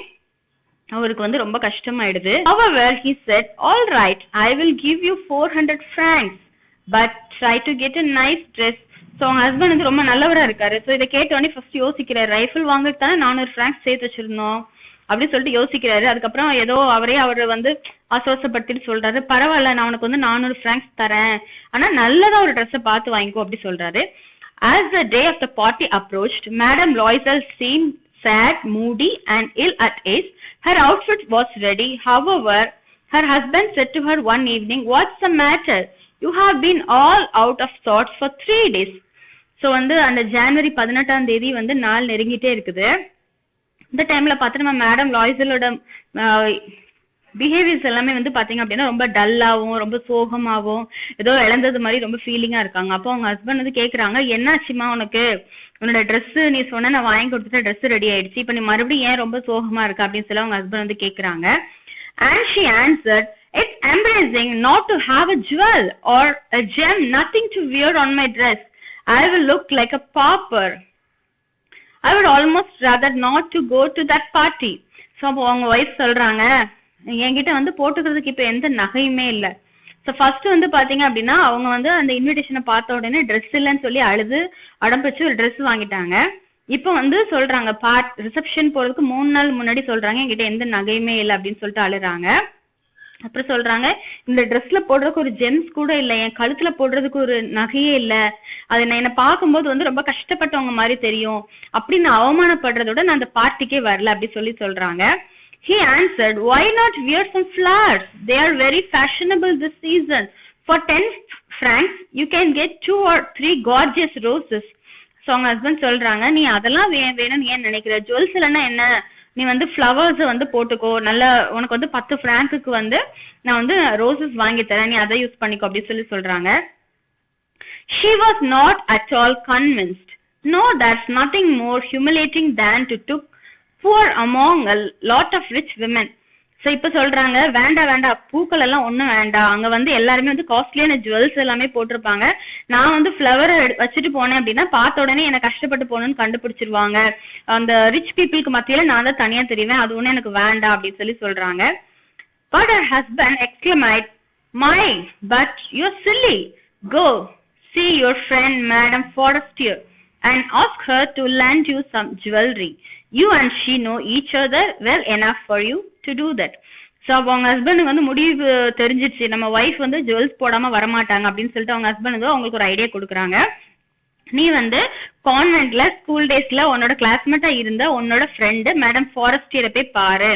அவருக்கு வந்து ரொம்ப கஷ்டமாயிடுது. However, he said, all right, I will give you 400 francs, but try to get a nice dress. So அவங்க ஹஸ்பண்ட் வந்து ரொம்ப நல்லவரா இருக்காரு. ஸோ இதை கேட்ட உடனே ஃபர்ஸ்ட் யோசிக்கிறாரு, ரைஃபிள் வாங்கிட்டு தானே 400 francs சேர்த்து வச்சிருந்தோம் அப்படின்னு சொல்லிட்டு யோசிக்கிறாரு. அதுக்கப்புறம் ஏதோ அவர் வந்து ஆசுவாசப்படுத்திட்டு சொல்றாரு, பரவாயில்ல நான் உனக்கு வந்து 400 francs தரேன், ஆனா நல்லதா ஒரு ட்ரெஸ்ஸை பார்த்து வாங்கிக்கோ அப்படி சொல்றாரு. As the day of the party approached, Madame Loisel seemed sad, moody and ill at ease. Her outfit was ready. However, her husband said to her one evening, "What's the matter? You have been all out of sorts for 3 days." So வந்து அந்த ஜனவரி 18ஆம் தேதி வந்து நாள் நெருங்கிட்டே இருக்குது. இந்த டைம்ல பார்த்து நம்ம மேடம் லாய்சலோட பிஹேவியர்ஸ் எல்லாமே வந்து பாத்தீங்க அப்படின்னா ரொம்ப டல்லாவும் ரொம்ப சோகமாகவும் ஏதோ இழந்தது மாதிரி ரொம்ப ஃபீலிங்கா இருக்காங்க. அப்போ அவங்க ஹஸ்பண்ட் வந்து கேக்குறாங்க, என்னாச்சுமா உனக்கு, உன்னோட ட்ரெஸ் நீ சொன்ன நான் வாங்கி கொடுத்துட்டு ட்ரெஸ் ரெடி ஆயிடுச்சு, இப்போ நீ மறுபடியும் ஏன் ரொம்ப சோகமா இருக்க அப்படின்னு சொல்லி அவங்க ஹஸ்பண்ட் வந்து கேக்குறாங்க. And she answered, "It's embarrassing not to have a jewel or a gem, nothing to wear on my dress. I will look like a pauper. I would almost rather not to go to that party." So அப்போ அவங்க ஒய்ஃப் சொல்றாங்க, என்கிட்ட வந்து போட்டுக்கிறதுக்கு இப்போ எந்த நகையுமே இல்லை. ஸோ ஃபர்ஸ்ட் வந்து பாத்தீங்க அப்படின்னா அவங்க வந்து அந்த இன்விடேஷனை பார்த்த உடனே ட்ரெஸ் இல்லைன்னு சொல்லி அழுது அடம்பிச்சு ஒரு ட்ரெஸ் வாங்கிட்டாங்க. இப்போ வந்து சொல்றாங்க ரிசப்ஷன் போறதுக்கு 3 நாள் முன்னாடி சொல்றாங்க என்கிட்ட எந்த நகையுமே இல்லை அப்படின்னு சொல்லிட்டு அழுறாங்க. அப்புறம் சொல்றாங்க, இந்த ட்ரெஸ்ல போடுறதுக்கு ஒரு ஜெம்ஸ் கூட இல்லை, என் கழுத்துல போடுறதுக்கு ஒரு நகையே இல்லை, அது நான் என்னை பார்க்கும்போது வந்து ரொம்ப கஷ்டப்பட்டவங்க மாதிரி தெரியும், அப்படின்னு அவமானப்படுறதோட நான் அந்த பார்ட்டிக்கே வரல அப்படி சொல்லி சொல்றாங்க. He answered, "Why not wear some flowers? They are very fashionable this season. For 10 francs, you can get 2 or 3 gorgeous roses." So அவங்க ஹஸ்பண்ட் சொல்றாங்க, நீ அதெல்லாம் வேணும்னு ஏன் நினைக்கிற, ஜுவல்ஸ் இல்லைன்னா என்ன, நீ வந்து ஃப்ளவர்ஸ் வந்து போட்டுக்கோ, நல்ல உனக்கு வந்து 10 francs வந்து நான் வந்து ரோசஸ் வாங்கி தரேன், நீ அதை யூஸ் பண்ணிக்கோ அப்படி சொல்லி சொல்றாங்க. She was not at all convinced. No, that's nothing more humiliating than to took poor among a lot of rich women. So இப்போ சொல்றாங்க, வேண்டாம் பூக்கள் எல்லாம் ஒன்றும் வேண்டாம், அங்கே வந்து எல்லாருமே வந்து காஸ்ட்லியான ஜுவல்ஸ் எல்லாமே போட்டிருப்பாங்க, நான் வந்து ஃப்ளவரை வச்சுட்டு போனேன் அப்படின்னா பார்த்த உடனே என்னை கஷ்டப்பட்டு போகணும்னு கண்டுபிடிச்சிருவாங்க, அந்த ரிச் பீப்புளுக்கு மத்தியில் நான் தான் தனியாக தெரிவேன், அது ஒன்றும் எனக்கு வேண்டாம் அப்படின்னு சொல்லி சொல்றாங்க. But her husband exclaimed, "My, but you're silly. Go see your friend Madame Forestier and ask her to lend you some jewelry. You and she know each other well enough for you to do that." So அவங்க ஹஸ்பண்டுக்கு வந்து முடிவு தெரிஞ்சிடுச்சு, நம்ம ஒய்ஃப் வந்து ஜுவல்ஸ் போடாம வரமாட்டாங்க அப்படின்னு சொல்லிட்டு அவங்க ஹஸ்பண்ட் வந்து அவங்களுக்கு ஒரு ஐடியா கொடுக்குறாங்க. நீ வந்து கான்வென்ட்ல ஸ்கூல் டேஸ்ல உன்னோட கிளாஸ்மேட்டா இருந்த உன்னோட ஃப்ரெண்டு மேடம் ஃபாரஸ்டியரை போய் பாரு,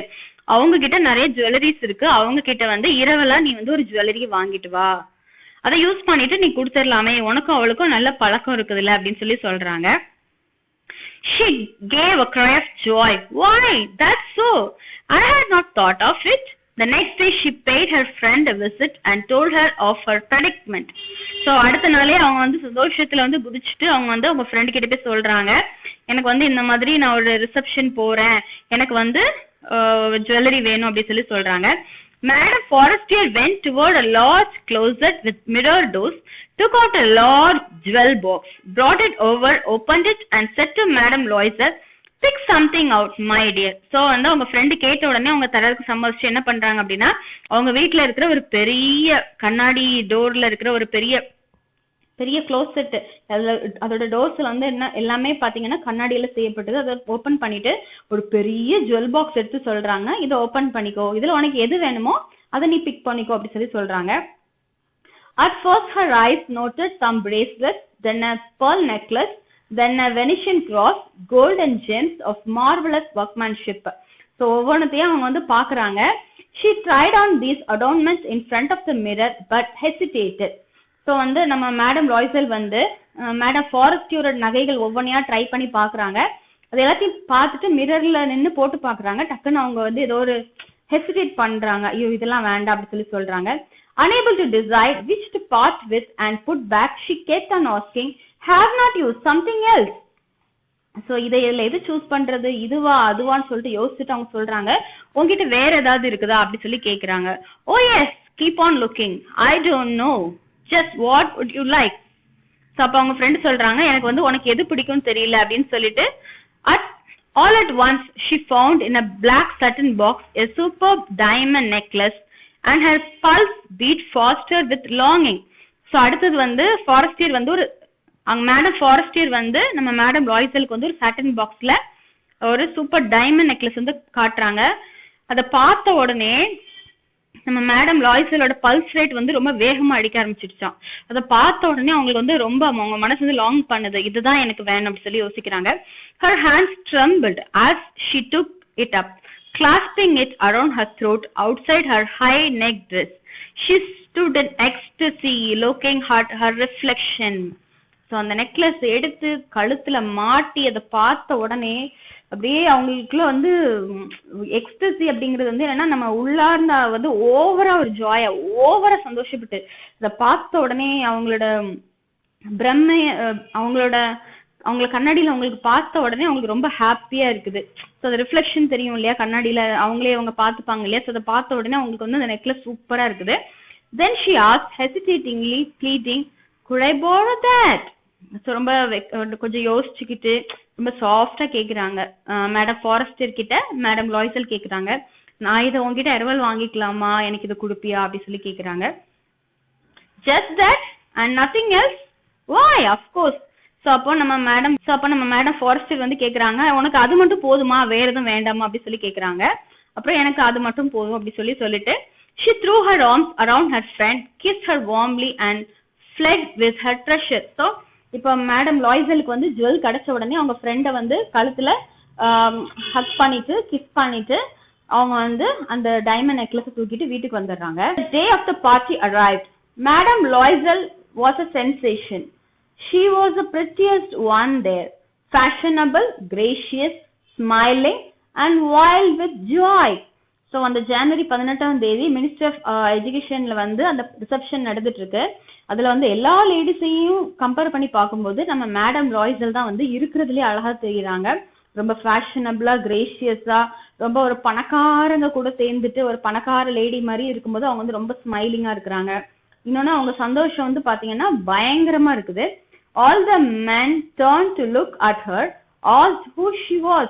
அவங்க கிட்ட நிறைய ஜுவல்லரிஸ் இருக்கு, அவங்க கிட்ட வந்து இரவெல்லாம் நீ வந்து ஒரு ஜுவல்லரி வாங்கிட்டு வா, அதை யூஸ் பண்ணிட்டு நீ கொடுத்துடலாமே, உனக்கும் அவளுக்கும் நல்ல பழக்கம் இருக்குதுல்ல அப்படின்னு சொல்லி சொல்றாங்க. She gave a cry of joy. "Why, that's so. I had not thought of it." The next day she paid her friend a visit and told her of her predicament. So அடுத்த நாளே அவங்க வந்து சந்தோஷத்துல வந்து குதிச்சுட்டு அவங்க வந்து அவங்க ஃப்ரெண்டு கிட்ட போய் சொல்றாங்க, எனக்கு வந்து இந்த மாதிரி நான் ஒரு ரிசப்ஷன் போறேன், எனக்கு வந்து ஜுவல்லரி வேணும் அப்படின்னு சொல்லி சொல்றாங்க. Madame Forestier went toward a large closet with mirror doors, took out a large jewel box, brought it over, opened it and said to Madame Loisel, "Pick something out, my dear." So வந்து அவங்க ஃப்ரெண்டு கேட்ட உடனே அவங்க தரதுக்கு சம்மதிச்சு என்ன பண்றாங்க அப்படின்னா, அவங்க வீட்டுல இருக்கிற ஒரு பெரிய கண்ணாடி டோர்ல இருக்கிற ஒரு பெரிய க்ளோசெட், அதோட டோர்ஸ்ல வந்து என்ன எல்லாமே பாத்தீங்கன்னா கண்ணாடியில செய்யப்பட்டது, அதை ஓபன் பண்ணிட்டு ஒரு பெரிய ஜுவல் பாக்ஸ் எடுத்து சொல்றாங்க, இதை ஓபன் பண்ணிக்கோ, இதுல உனக்கு எது வேணுமோ அதை நீ பிக் பண்ணிக்கோ அப்படி சொல்லி சொல்றாங்க. At first her eyes noted some bracelets, then a pearl necklace, then a Venetian cross, gold and gems of marvelous workmanship. So ஒவ்வொன்றத்தையும் அவங்க வந்து பாக்குறாங்க. She tried on these adornments in front of the mirror but hesitated. So வந்து நம்ம மேடம் லாய்சல் வந்து மேடம் ஃபாரஸ்டியோட நகைகள் ஒவ்வொன்றையா ட்ரை பண்ணி பார்க்குறாங்க. அது எல்லாத்தையும் பார்த்துட்டு மிரர்ல நின்று போட்டு பார்க்குறாங்க. டக்குன்னு அவங்க வந்து ஏதோ ஒரு ஹெசிடேட் பண்றாங்க. ஐயோ இதெல்லாம் வேண்டாம் அப்படி சொல்லி சொல்றாங்க. Unable to decide which to part with and put back, she kept on asking, have not you something else? So இதில் எது சூஸ் பண்றது, இதுவா அதுவான்னு சொல்லிட்டு யோசிச்சுட்டு அவங்க சொல்றாங்க, உங்ககிட்ட வேற ஏதாவது இருக்குதா அப்படி சொல்லி கேட்குறாங்க. Oh yes, keep on looking, I don't know, just what would you like. So அப்போ அவங்க ஃப்ரெண்டு சொல்றாங்க, எனக்கு வந்து உனக்கு எது பிடிக்கும்னு தெரியல அப்படின்னு சொல்லிட்டு all at once she found in a black satin box a superb diamond necklace and her pulse beat faster with longing. So அடுத்தது வந்து ஃபாரஸ்டியர் வந்து அங்க மேடம் ஃபாரஸ்டியர் வந்து நம்ம மேடம் லாய்சலுக்கு வந்து ஒரு சாட்டின் பாக்ஸ்ல ஒரு சூப்பர் டைமண்ட் நெக்லஸ் வந்து காட்டுறாங்க. அதை பார்த்த உடனே நம்ம மேடம் லாய்சலோட பல்ஸ் ரேட் வந்து ரொம்ப வேகமா அடிக்க ஆரம்பிச்சிடுச்சான். அதை பார்த்த உடனே அவங்களுக்கு வந்து ரொம்ப அவங்க மனசு வந்து லாங் பண்ணுது, இதுதான் எனக்கு வேணும் அப்படின்னு சொல்லி யோசிக்கிறாங்க. Her hands trembled as she took it up, clasping it around her throat outside her high neck dress. She stood in ecstasy, looking at her reflection. So அந்த நெக்லஸ் எடுத்து கழுத்துல மாட்டி அதை பார்த்த உடனே அப்படியே அவங்களுக்குள்ள வந்து எக்ஸ்டசி அப்படிங்கிறது வந்து என்னன்னா நம்ம உள்ளார்ந்த வந்து ஓவரா ஒரு ஜாயா ஓவரா சந்தோஷப்பட்டு அதை பார்த்த உடனே அவங்களோட பிரம்மை அவங்கள கண்ணாடியில அவங்களுக்கு பார்த்த உடனே அவங்களுக்கு ரொம்ப ஹாப்பியா இருக்குது. ஸோ அந்த ரிஃப்ளெக்ஷன் தெரியும் இல்லையா கண்ணாடியில, அவங்களே அவங்க பார்த்துப்பாங்க இல்லையா. ஸோ அதை பார்த்த உடனே அவங்களுக்கு வந்து அந்த நெக்லஸ் சூப்பரா இருக்குது. Then she asked hesitatingly, pleading, could I borrow that? So ரொம்ப கொஞ்சம் யோசிச்சுக்கிட்டு ரொம்ப சாஃப்டா கேட்குறாங்க. மேடம் ஃபாரஸ்டர் கிட்ட மேடம் லாய்சல் கேட்குறாங்க, நான் இதை உங்ககிட்ட இரவல் வாங்கிக்கலாமா, எனக்கு இதை கொடுப்பியா அப்படி சொல்லி கேட்குறாங்க. Just that and nothing else? Why, of course. So அப்போ நம்ம மேடம் ஃபாரஸ்டர் வந்து கேட்குறாங்க, உனக்கு அது மட்டும் போதுமா, வேற எதுவும் வேண்டாமா அப்படி சொல்லி கேட்குறாங்க. அப்புறம் எனக்கு அது மட்டும் போதும் அப்படி சொல்லிட்டு she threw her arms around her friend, kissed her warmly and fled with her treasure. So இப்போ மேடம் லாய்சலுக்கு வந்து ஜுவல் கிடைச்ச உடனே அவங்க ஃப்ரெண்டை வந்து கழுத்துல ஹக் பண்ணிட்டு கிஸ் பண்ணிட்டு அவங்க வந்து அந்த டைமண்ட் நெக்லஸ் தூக்கிட்டு வீட்டுக்கு வந்துடுறாங்க. Day of the party arrived. Madame Loisel was a sensation. She was the prettiest one there, fashionable, gracious, smiling and wild with joy. So அந்த ஜனவரி 18ஆம் தேதி மினிஸ்டர் ஆஃப் எஜுகேஷன்ல வந்து அந்த ரிசப்ஷன் நடந்துட்டு இருக்கு. அதுல வந்து எல்லா லேடிஸையும் கம்பேர் பண்ணி பார்க்கும்போது நம்ம மேடம் லாய்சல் தான் வந்து இருக்கிறதுலே அழகா தெரியுறாங்க. ரொம்ப ஃபேஷனபிளா, கிரேஷியஸா, ரொம்ப ஒரு பணக்காரங்க கூட சேர்ந்துட்டு ஒரு பணக்கார லேடி மாதிரி இருக்கும்போது அவங்க வந்து ரொம்ப ஸ்மைலிங்கா இருக்கிறாங்க. இன்னொன்னு அவங்க சந்தோஷம் வந்து பாத்தீங்கன்னா பயங்கரமா இருக்குது. All the men turned to look at her, asked who she was,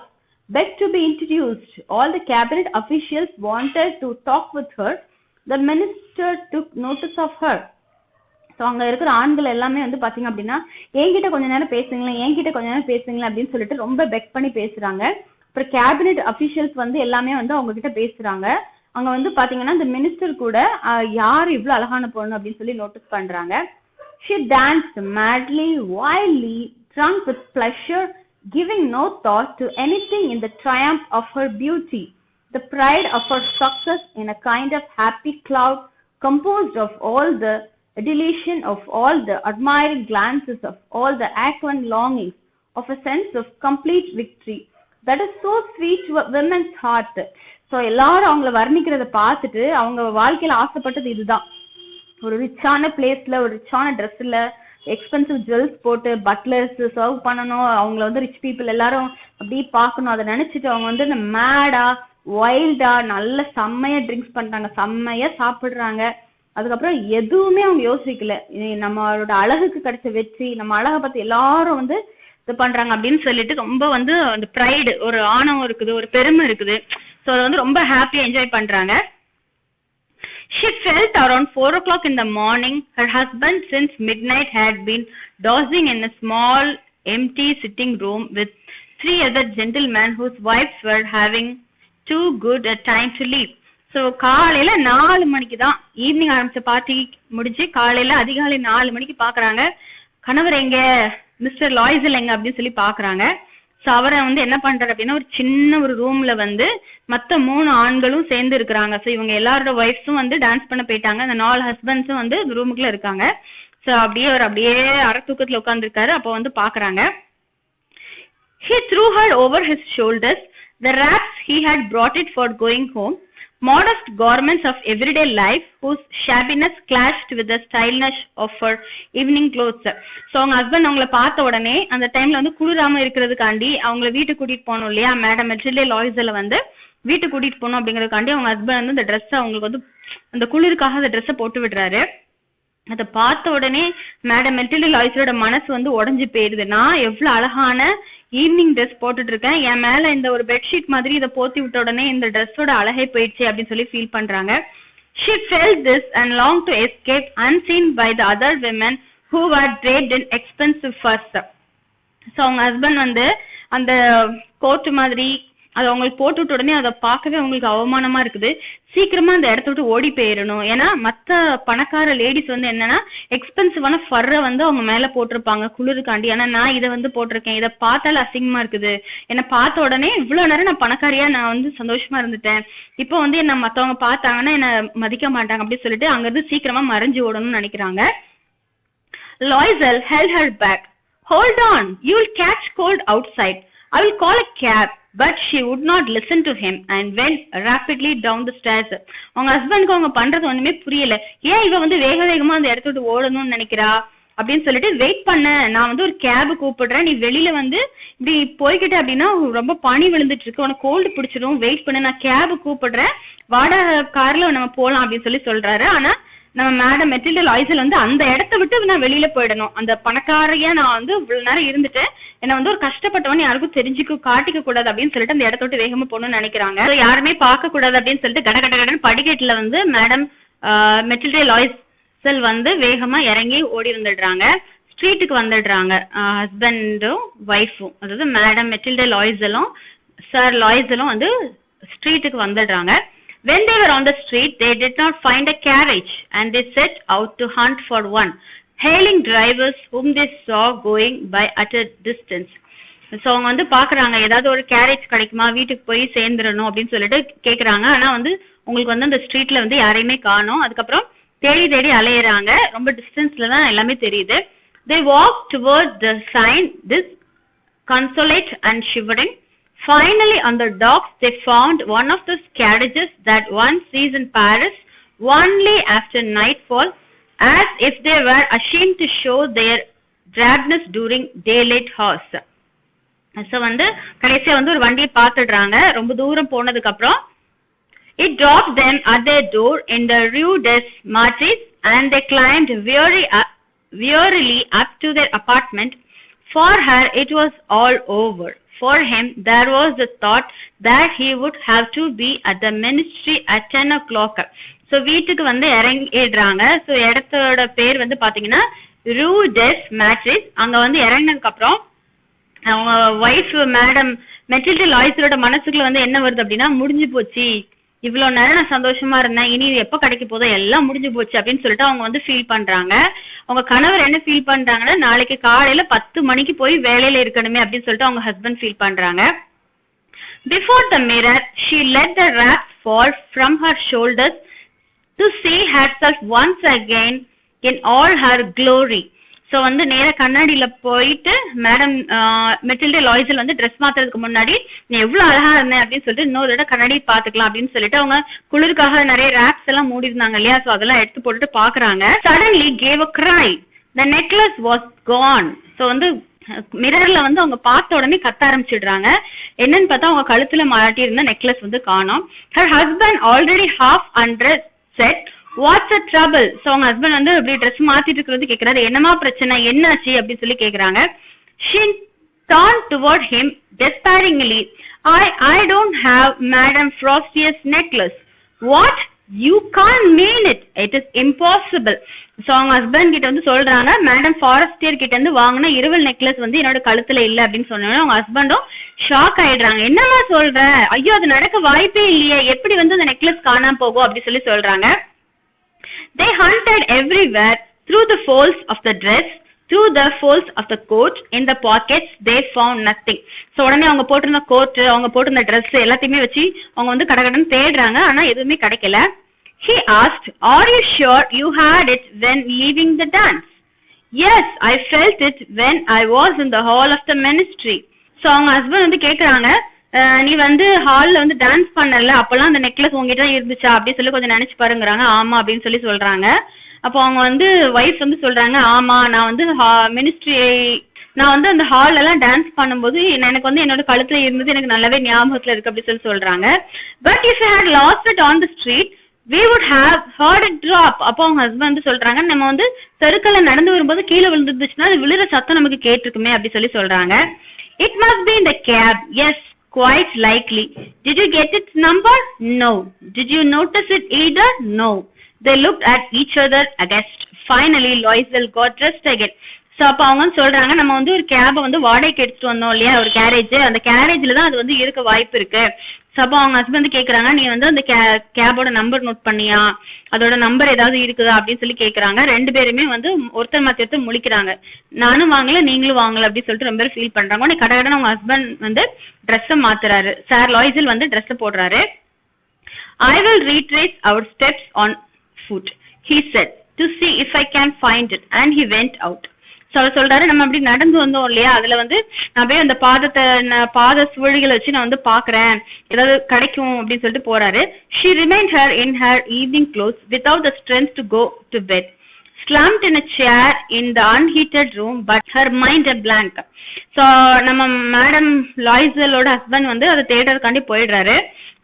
begged to be introduced. All the cabinet officials wanted to talk with her. The minister took notice of her. So அங்கே இருக்கிற ஆண்கள் எல்லாமே வந்து பார்த்தீங்க அப்படின்னா என்கிட்ட கொஞ்ச நேரம் பேசுங்களேன் அப்படின்னு சொல்லிட்டு ரொம்ப பெக் பண்ணி பேசுகிறாங்க. அப்புறம் கேபினெட் அஃபிஷியல்ஸ் வந்து எல்லாமே வந்து அவங்க கிட்ட பேசுகிறாங்க. அங்கே வந்து பார்த்தீங்கன்னா இந்த மினிஸ்டர் கூட யார் இவ்வளோ அழகான பொண்ணு அப்படின்னு சொல்லி நோட்டீஸ் பண்ணுறாங்க. She danced madly, wildly, drunk with pleasure, giving no thought to anything in the triumph of her beauty, the pride of her success in a kind of happy cloud composed of all the adulation of all the admiring glances of all the echoing longings of a sense of complete victory that is so sweet to a woman's heart. So எல்லாரும் அவங்கள வர்ணிக்கிறத பார்த்துட்டு அவங்க வாழ்க்கையில ஆசைப்பட்டது இதுதான், ஒரு ரிச்சான பிளேஸ்ல ஒரு ரிச்சான ட்ரெஸ்ல எக்ஸ்பென்சிவ் ஜுவல்ஸ் போட்டு பட்லர்ஸ் சர்வ் பண்ணணும், அவங்கள வந்து ரிச் பீப்புள் எல்லாரும் அப்படி பார்க்கணும். அதை நினைச்சிட்டு அவங்க வந்து இந்த மேடா வைல்டா நல்ல செம்மையா ட்ரிங்க்ஸ் பண்றாங்க, செம்மையா சாப்பிடுறாங்க. அதுக்கப்புறம் எதுவுமே அவங்க யோசிக்கல, நம்மளோட அழகுக்கு கிடைச்ச வெற்றி, நம்ம அழகை பத்தி எல்லாரும் வந்து இது பண்றாங்க அப்படின்னு சொல்லிட்டு ரொம்ப வந்து அந்த ப்ரைடு, ஒரு ஆணவம் இருக்குது, ஒரு பெருமை இருக்குது. ஸோ அதை வந்து ரொம்ப ஹாப்பியா என்ஜாய் பண்றாங்க. She felt around 4 o'clock in the morning. Her husband since midnight had been dozing in a small empty sitting room with 3 other gentlemen whose wives were having too good a time to leave. So காலையில 4 மணிக்கு தான் ஈவினிங் ஆரம்பிச்ச பார்ட்டி முடிஞ்சு காலையில அதிகாலை 4 மணிக்கு பாக்குறாங்க. கணவர் எங்க, மிஸ்டர் லாய்சல் எங்க அப்படின்னு சொல்லி பாக்குறாங்க. ஸோ அவரை வந்து என்ன பண்றாரு அப்படின்னா ஒரு சின்ன ஒரு ரூம்ல வந்து மற்ற 3 ஆண்களும் சேர்ந்து இருக்கிறாங்க. ஸோ இவங்க எல்லாரோட ஒய்ஃப்ஸும் வந்து டான்ஸ் பண்ண போயிட்டாங்க. அந்த 4 ஹஸ்பண்ட்ஸும் வந்து ரூமுக்குள்ள இருக்காங்க. ஸோ அப்படியே அரை தூக்கத்துல உட்காந்துருக்காரு. அப்போ வந்து பாக்குறாங்க. He threw her over his shoulders the wraps he had brought it for going home, modest garments of everyday life whose shabbiness clashed with the stylishness of her evening clothes. So அவங்க ஹஸ்பண்ட் அவங்கள பார்த்த உடனே அந்த டைம்ல வந்து குளிராம இருக்கிறதுக்காண்டி அவங்கள வீட்டுக்கு கூட்டிட்டு போகணும் இல்லையா, மேடம் மெட்டில்டே லாய்ஸில் வந்து வீட்டுக்கு கூட்டிட்டு போகணும் அப்படிங்கிறதுக்காண்டி அவங்க ஹஸ்பண்ட் வந்து இந்த ட்ரெஸ்ஸை அவங்களுக்கு வந்து அந்த குளிருக்காக அந்த ட்ரெஸ்ஸை போட்டு விடுறாரு. அதை பார்த்த உடனே மேடம் மெட்டில்டே லாய்ஸோட மனசு வந்து உடஞ்சி போயிருது. நான் எவ்வளவு அழகான ஈவினிங் ட்ரெஸ் போட்டுட்டு இருக்கேன், என் மேல இந்த ஒரு பெட்ஷீட் மாதிரி இதை போத்தி விட்ட உடனே இந்த ட்ரெஸ்ஸோட அழகை போயிடுச்சு அப்படின்னு சொல்லி ஃபீல் பண்றாங்க. She felt this and longed to escape unseen by the other women who were draped in expensive furs. So அவங்க ஹஸ்பண்ட் வந்து அந்த கோட்டு மாதிரி அதை அவங்களுக்கு போட்டு விட்ட உடனே அதை பார்க்கவே அவங்களுக்கு அவமானமா இருக்குது. சீக்கிரமா அந்த இடத்த விட்டு ஓடி போயிடணும். ஏன்னா மற்ற பணக்கார லேடிஸ் வந்து என்னன்னா எக்ஸ்பென்சிவான ஃபர்ரை வந்து அவங்க மேல போட்டிருப்பாங்க குளிருக்காண்டி. ஆனா நான் இதை வந்து போட்டிருக்கேன், இதை பார்த்தாலும் அசிங்கமா இருக்குது. என்னை பார்த்த உடனே இவ்வளவு நேரம் நான் பணக்காரியா நான் வந்து சந்தோஷமா இருந்துட்டேன், இப்போ வந்து என்ன மற்றவங்க பார்த்தாங்கன்னா என்ன மதிக்க மாட்டாங்க அப்படின்னு சொல்லிட்டு அங்கிருந்து சீக்கிரமா மறைஞ்சு ஓடணும்னு நினைக்கிறாங்க. Loisel held her back. Hold on, you will catch cold outside. I will call a cab. But she would not listen to him and went rapidly down the stairs. அவங்க ஹஸ்பண்டுக்கு அவங்க பண்றது ஒண்ணுமே புரியல. ஏன் இவ வந்து வேக வேகமா அந்த இடத்த விட்டு ஓடணும்னு நினைக்கிறா அப்படின்னு சொல்லிட்டு வெயிட் பண்ண, நான் வந்து ஒரு கேபு கூப்பிடுறேன், நீ வெளியில வந்து இப்படி போய்கிட்ட அப்படின்னா ரொம்ப பனி விழுந்துட்டு இருக்கு, உனக்கு கோல்டு பிடிச்சிடும், வெயிட் பண்ண, நான் கேபு கூப்பிடுறேன், வாடகை கார்ல நம்ம போலாம் அப்படின்னு சொல்லி சொல்றாரு. ஆனா நம்ம மேடம் மெட்டில்டே லாய்ஸில் வந்து அந்த இடத்த விட்டு நான் வெளியில போயிடணும், அந்த பணக்காரையா நான் வந்து இவ்வளவு நேரம் இருந்துட்டேன், என்ன வந்து ஒரு கஷ்டப்பட்டவன் யாருக்கும் காட்டிக்க கூடாது அப்படின்னு சொல்லிட்டு அந்த இடத்த விட்டு வேகமா போகணும்னு நினைக்கிறாங்க. யாருமே பார்க்க கூடாது அப்படின்னு சொல்லிட்டு கட படிக்கட்டுல வந்து மேடம் மெட்டில்டே லாய்ஸில் வந்து வேகமா இறங்கி ஓடி வந்துடுறாங்க. ஸ்ட்ரீட்டுக்கு வந்துடுறாங்க ஹஸ்பண்டும் ஒய்ஃபும், அதாவது மேடம் மெட்டில்டே லாய்ஸலும் சார் லாய்ஸலும் வந்து ஸ்ட்ரீட்டுக்கு வந்துடுறாங்க. When they were on the street, they did not find a carriage and they set out to hunt for one, hailing drivers whom they saw going by at a distance. So அவங்க வந்து பார்க்குறாங்க ஏதாவது ஒரு கேரேஜ் கிடைக்குமா, வீட்டுக்கு போய் சேர்ந்துடணும் அப்படின்னு சொல்லிட்டு கேட்குறாங்க. ஆனால் வந்து உங்களுக்கு வந்து அந்த ஸ்ட்ரீட்டில் வந்து யாரையுமே காணோம். அதுக்கப்புறம் தேடி அலையிறாங்க, ரொம்ப டிஸ்டன்ஸில் தான் எல்லாமே தெரியுது. They walked towards the sign, disconsolate and shivering. Finally, on the docks, they found one of those carriages that one sees in Paris only after nightfall, as if they were ashamed to show their drabness during daylight hours. So வந்து கடைசியா வந்து ஒரு வண்டியை பார்த்துடுறாங்க. ரொம்ப தூரம் போனதுக்கு அப்புறம் it dropped them at their door in the Rue des Martyrs and they climbed wearily up to their apartment. For her, it was all over. For him, there was the thought that he would have to be at the ministry at 10 o'clock. So வீட்டுக்கு வந்து இறங்கிடுறாங்க. ஸோ இடத்தோட பேர் வந்து பாத்தீங்கன்னா ரூ டெஸ் மேட்ரிஸ். அங்க வந்து இறங்கினதுக்கு அப்புறம் அவங்க ஒய்ஃப் மேடம் மெட்டில்டே லாய்ஸோட மனசுக்குள்ள வந்து என்ன வருது அப்படின்னா, முடிஞ்சு போச்சு, இவ்வளவு நேரம் நான் சந்தோஷமா இருந்தேன், இனி எப்ப கிடைக்க போதோ எல்லாம் முடிஞ்சு போச்சு அப்படின்னு சொல்லிட்டு அவங்க வந்து ஃபீல் பண்றாங்க. அவங்க கணவர் என்ன ஃபீல் பண்றாங்கன்னா, நாளைக்கு காலையில 10 மணிக்கு போய் வேலையில இருக்கணுமே அப்படின்னு சொல்லிட்டு அவங்க ஹஸ்பண்ட் ஃபீல் பண்றாங்க. Before the mirror, she let the wraps fall from her shoulders to see herself once again in all her glory. So வந்து நேராக கண்ணாடியில் போயிட்டு மேடம் மெட்டில்டே லாய்ஸில் வந்து ட்ரெஸ் மாற்றுறதுக்கு முன்னாடி நீ எவ்வளோ அழகாக இருந்தேன் அப்படின்னு சொல்லிட்டு இன்னொரு தடவை கண்ணாடி பார்த்துக்கலாம் அப்படின்னு சொல்லிட்டு அவங்க குளிருக்காக நிறைய ரேப்ஸ் எல்லாம் மூடி இருந்தாங்க இல்லையா, ஸோ அதெல்லாம் எடுத்து போட்டுட்டு பார்க்குறாங்க. Suddenly gave a cry, the necklace was Khan. So வந்து மிரர்ல வந்து அவங்க பார்த்த உடனே கத்த ஆரம்பிச்சிடுறாங்க. என்னன்னு பார்த்தா அவங்க கழுத்துல மாட்டியிருந்த நெக்லஸ் வந்து காணோம். Her husband already half hundred set what's a trouble. So அவங்க ஹஸ்பண்ட் வந்து அப்படி ட்ரெஸ் மாத்திட்டு இருக்கிறது கேட்கறாரு, என்னமா பிரச்சனை, என்னாச்சு அப்படின்னு சொல்லி கேட்கறாங்க. She turned toward him despairingly. I don't have Madame Frostier's necklace. What? You can't mean it. It is impossible. So அவங்க ஹஸ்பண்ட் கிட்ட வந்து சொல்றாங்க, மேடம் ஃபாரஸ்டியர் கிட்ட இருந்து வாங்கின இருவல் நெக்லஸ் வந்து என்னோட கழுத்துல இல்லை அப்படின்னு சொன்னோன்னா அவங்க ஹஸ்பண்டும் ஷாக் ஆயிடுறாங்க. என்னமா சொல்ற, ஐயோ அது நடக்க வாய்ப்பே இல்லையே, எப்படி வந்து அந்த நெக்லஸ் காணாம போகும் அப்படின்னு சொல்லி சொல்றாங்க. They hunted everywhere, through the folds of the dress, through the folds of the coat, in the pockets. They found nothing. So உடனே அவங்க போட்டிருந்த கோட், அவங்க போட்டிருந்த ட்ரெஸ் எல்லாத்தையுமே வச்சு அவங்க வந்து கடகடன்னு தேடுறாங்க. ஆனா எதுவுமே கிடைக்கல. He asked, are you sure you had it when leaving the dance? Yes I felt it when I was in the hall of the ministry. So அவங்க ஹஸ்பண்ட் வந்து கேட்குறாங்க, நீ வந்து ஹாலில் வந்து டான்ஸ் பண்ணல, அப்போல்லாம் அந்த நெக்லஸ் உங்ககிட்ட இருந்துச்சா அப்படின்னு சொல்லி கொஞ்சம் நினச்சி பாருங்கிறாங்க. ஆமாம் அப்படின்னு சொல்லி சொல்கிறாங்க. அப்போ அவங்க வந்து ஒய்ஃப் வந்து சொல்கிறாங்க, ஆமாம் நான் வந்து நான் வந்து அந்த ஹாலெல்லாம் டான்ஸ் பண்ணும்போது எனக்கு வந்து என்னோட கழுத்தில் இருந்தது எனக்கு நல்லாவே ஞாபகத்தில் இருக்குது அப்படின்னு சொல்லி சொல்கிறாங்க. But if I had lost it on the street we would have heard it drop. அப்போ அவங்க ஹஸ்பண்ட் வந்து சொல்றாங்க, நம்ம வந்து தெருக்கல்ல நடந்து வரும்போது கீழே விழுந்துருச்சுன்னா அது விழுற சத்தம் நமக்கு கேட்டிருக்குமே அப்படி சொல்லி சொல்றாங்க. It must be in the cab. Yes, quite likely. Did you get its number? No. Did you notice it either? No. They looked at each other aghast. Finally, Loisel got dressed again. So அப்போ அவங்க சொல்றாங்க, நம்ம வந்து ஒரு கேபை வந்து வாடகைக்கு எடுத்துட்டு வந்தோம் இல்லையா, ஒரு கேரேஜ், அந்த கேரேஜில் தான் அது வந்து இருக்க வாய்ப்பு இருக்கு. ஸோ அப்போ அவங்க ஹஸ்பண்ட் கேட்குறாங்க, நீ வந்து அந்த கேபோட நம்பர் நோட் பண்ணியா, அதோட நம்பர் ஏதாவது இருக்குதா அப்படின்னு சொல்லி கேட்குறாங்க. ரெண்டு பேருமே வந்து ஒருத்தர் மாற்றி ஒருத்தர் முழிக்கிறாங்க. நானும் வாங்கல நீங்களும் வாங்கல அப்படின்னு சொல்லிட்டு ரொம்ப ஃபீல் பண்ணுறாங்க. உடனே கடைக்கடன் அவங்க ஹஸ்பண்ட் வந்து ட்ரெஸ்ஸை மாத்துறாரு. சார் லாய்ஸில் வந்து ட்ரெஸ்ஸை போடுறாரு. I will retrace our steps on foot, he said, to see if I can find it, and he went out. So அவர் சொல்றாரு, நம்ம அப்படி நடந்து வந்தோம் இல்லையா, அதுல வந்து நான் அப்படியே அந்த பாத சுவழிகளை வச்சு நான் வந்து பாக்குறேன், ஏதாவது கிடைக்கும் அப்படின்னு சொல்லிட்டு போறாரு. She remained her in her evening clothes without the strength to go to bed, slumped in a chair in the unheated room, but her mind a blank. So நம்ம மேடம் லாய்ஸலோட ஹஸ்பண்ட் வந்து அதை தேடுறதுக்காண்டி போயிடுறாரு.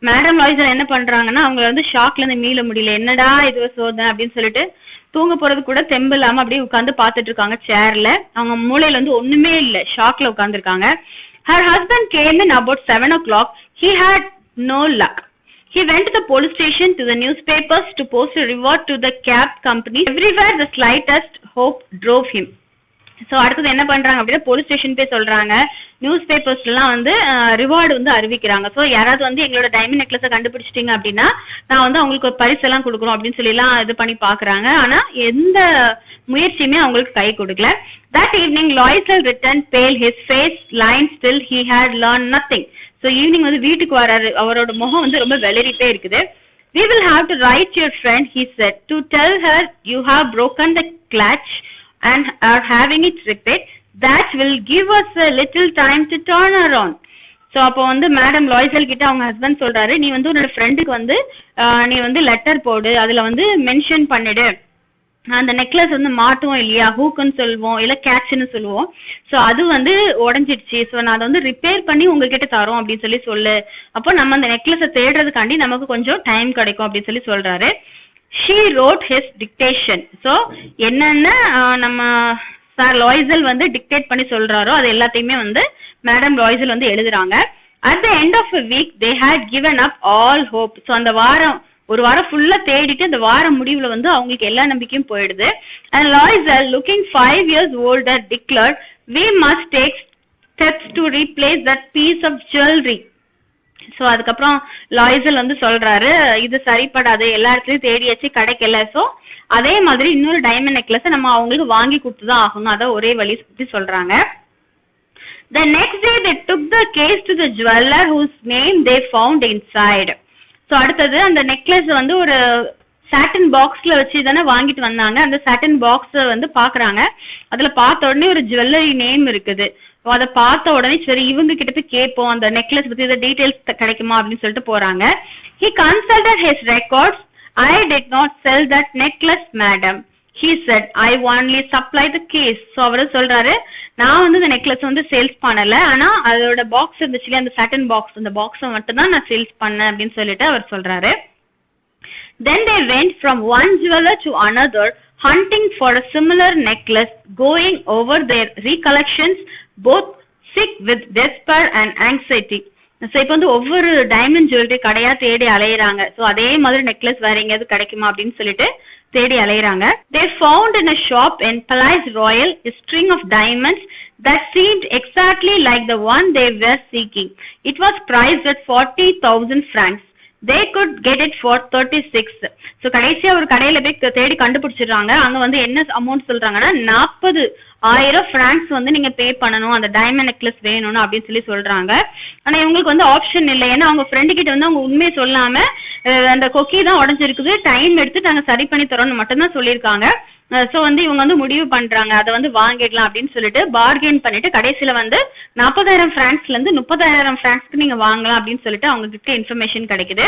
மேடம் லாய்ஸல் என்ன பண்றாங்கன்னா, அவங்கள வந்து ஷாக்ல இருந்து மீள முடியல, என்னடா இது சோதனை அப்படின்னு சொல்லிட்டு தூங்க போறது கூட தெம்பு இல்லாம அப்படியே உட்காந்து பாத்துட்டு இருக்காங்க சேர்ல. அவங்க மூளையில வந்து ஒண்ணுமே இல்ல, ஷாக்ல உட்காந்துருக்காங்க. Her husband came in about 7 o'clock. He had no luck. He went to the police station, to the newspapers to post a reward to the cab company. Everywhere the slightest hope drove him. So அடுத்தது என்ன பண்றாங்க அப்படின்னா, போலீஸ் ஸ்டேஷன் போய் சொல்றாங்க, நியூஸ் பேப்பர்ஸ்லாம் வந்து ரிவார்டு வந்து அறிவிக்கிறாங்க. ஸோ யாராவது வந்து எங்களோட டைமண்ட் நெக்லஸை கண்டுபிடிச்சிட்டிங்க அப்படின்னா நான் வந்து அவங்களுக்கு ஒரு பரிசெல்லாம் கொடுக்குறோம் அப்படின்னு சொல்லிலாம் இது பண்ணி பார்க்குறாங்க. ஆனால் எந்த முயற்சியுமே அவங்களுக்கு கை கொடுக்கல. That evening Loisel returned pale, his face lined still, he had learned nothing. So evening வந்து வீட்டுக்கு வராரு, அவரோட முகம் வந்து ரொம்ப வெளிரிட்டே இருக்குது. We will have to write your friend, he said, to tell her you have broken the clutch and are having it repaired. That will give us a little time to turn around. So அப்போ வந்து மேடம் லாய்ஸல் கிட்ட அவங்க ஹஸ்பண்ட் சொல்றாரு, நீ வந்து உன்னோட ஃப்ரெண்டுக்கு வந்து நீ வந்து லெட்டர் போடு, அதில் வந்து மென்ஷன் பண்ணிடு, அந்த நெக்லஸ் வந்து மாட்டுவோம் இல்லையா, ஹூக்குன்னு சொல்லுவோம் இல்லை கேட்ச்னு சொல்லுவோம். ஸோ அது வந்து உடஞ்சிடுச்சு, ஸோ நான் அதை வந்து ரிப்பேர் பண்ணி உங்ககிட்ட தரோம் அப்படின்னு சொல்லி சொல்லு. அப்போ நம்ம அந்த நெக்லஸை தேடுறதுக்காண்டி நமக்கு கொஞ்சம் டைம் கிடைக்கும் அப்படின்னு சொல்லி சொல்றாரு. She wrote his dictation. So என்னென்ன நம்ம சார் லாய்ஸல் வந்து டிக்டேட் பண்ணி சொல்றாரோ அது எல்லாத்தையுமே வந்து மேடம் லாய்ஸல் வந்து எழுதுறாங்க. At the end of a week they had given up all hope. So அந்த ஒரு வாரம் ஃபுல்லா தேடிட்டு அந்த வாரம் முடிவுல வந்து அவங்களுக்கு எல்லா நம்பிக்கையும் போயிடுது. And Loisel, looking 5 years older, declared, we must take steps to replace that piece of jewelry. So அதுக்கப்புறம் லாய்ஸல் வந்து சொல்றாரு, இது சரிப்படாது, எல்லா இடத்துலையும் தேடியாச்சு கிடைக்கல, ஸோ அதே மாதிரி இன்னொரு டைமண்ட் நெக்லஸை நம்ம அவங்களுக்கு வாங்கி கொடுத்து தான் ஆகணும், அதான் ஒரே வழி சொல்றாங்க. The next day they took the case to the jeweler whose name they found inside. So அடுத்தது அந்த நெக்லஸ் வந்து ஒரு சாட்டன் பாக்ஸ்ல வச்சு தானே வாங்கிட்டு வந்தாங்க. அந்த சாட்டன் பாக்ஸை வந்து பாக்குறாங்க, அதுல பார்த்த உடனே ஒரு ஜுவல்லரி நேம் இருக்குது. அதை பார்த்த உடனே சரி இவங்க கிட்ட போய் கேட்போம், அந்த நெக்லஸ் பத்தி இதை டீடைல்ஸ் கிடைக்குமா அப்படின்னு சொல்லிட்டு போறாங்க. He consulted his records. I did not sell that necklace, madam. He said, I only supply the case. So அவரு சொல்றாரு, நான் வந்து இந்த நெக்லஸ் வந்து சேல்ஸ் பண்ணல, ஆனா அதோட பாக்ஸ் இருந்துச்சு அந்த சாட்டன் பாக்ஸ், அந்த பாக்ஸை மட்டும் தான் நான் சேல்ஸ் பண்ணேன் அப்படின்னு சொல்லிட்டு அவர் சொல்றாரு. Then they went from one jeweler to another, hunting for a similar necklace, going over their recollections, both sick with despair and anxiety. So இப்போ வந்து ஒவ்வொரு டைமண்ட் ஜுவல்லரி கடையா தேடி அலையிறாங்க. ஸோ அதே மாதிரி நெக்லஸ் வேற எங்கேயாவது கிடைக்குமா அப்படின்னு சொல்லிட்டு தேடி அலையிறாங்க. They found in a shop in Palais Royal a string of diamonds that seemed exactly like the one they were seeking. It was priced at 40,000 francs. They could get it for 36. So கடைசியா ஒரு கடையில போய் தேடி கண்டுபிடிச்சிடுறாங்க. அங்க வந்து என்ன அமௌண்ட் சொல்றாங்கன்னா 40,000 francs வந்து நீங்க பே பண்ணணும், அந்த டைமண்ட் நெக்லஸ் வேணும்னு அப்படின்னு சொல்லி சொல்றாங்க. ஆனா இவங்களுக்கு வந்து ஆப்ஷன் இல்லை, ஏன்னா அவங்க ஃப்ரெண்டு கிட்ட வந்து அவங்க உண்மையை சொல்லாம அந்த கொக்கி தான் உடஞ்சிருக்குது, டைம் எடுத்து நாங்க சரி பண்ணி தரோம்னு மட்டும்தான் சொல்லியிருக்காங்க. ஸோ வந்து இவங்க வந்து முடிவு பண்றாங்க அதை வந்து வாங்கிடலாம் அப்படின்னு சொல்லிட்டு பார்கெயின் பண்ணிட்டு கடைசியில வந்து 40,000 francsல இருந்து 30,000 francsக்கு நீங்க வாங்கலாம் அப்படின்னு சொல்லிட்டு அவங்க கிட்ட இன்ஃபர்மேஷன் கிடைக்குது.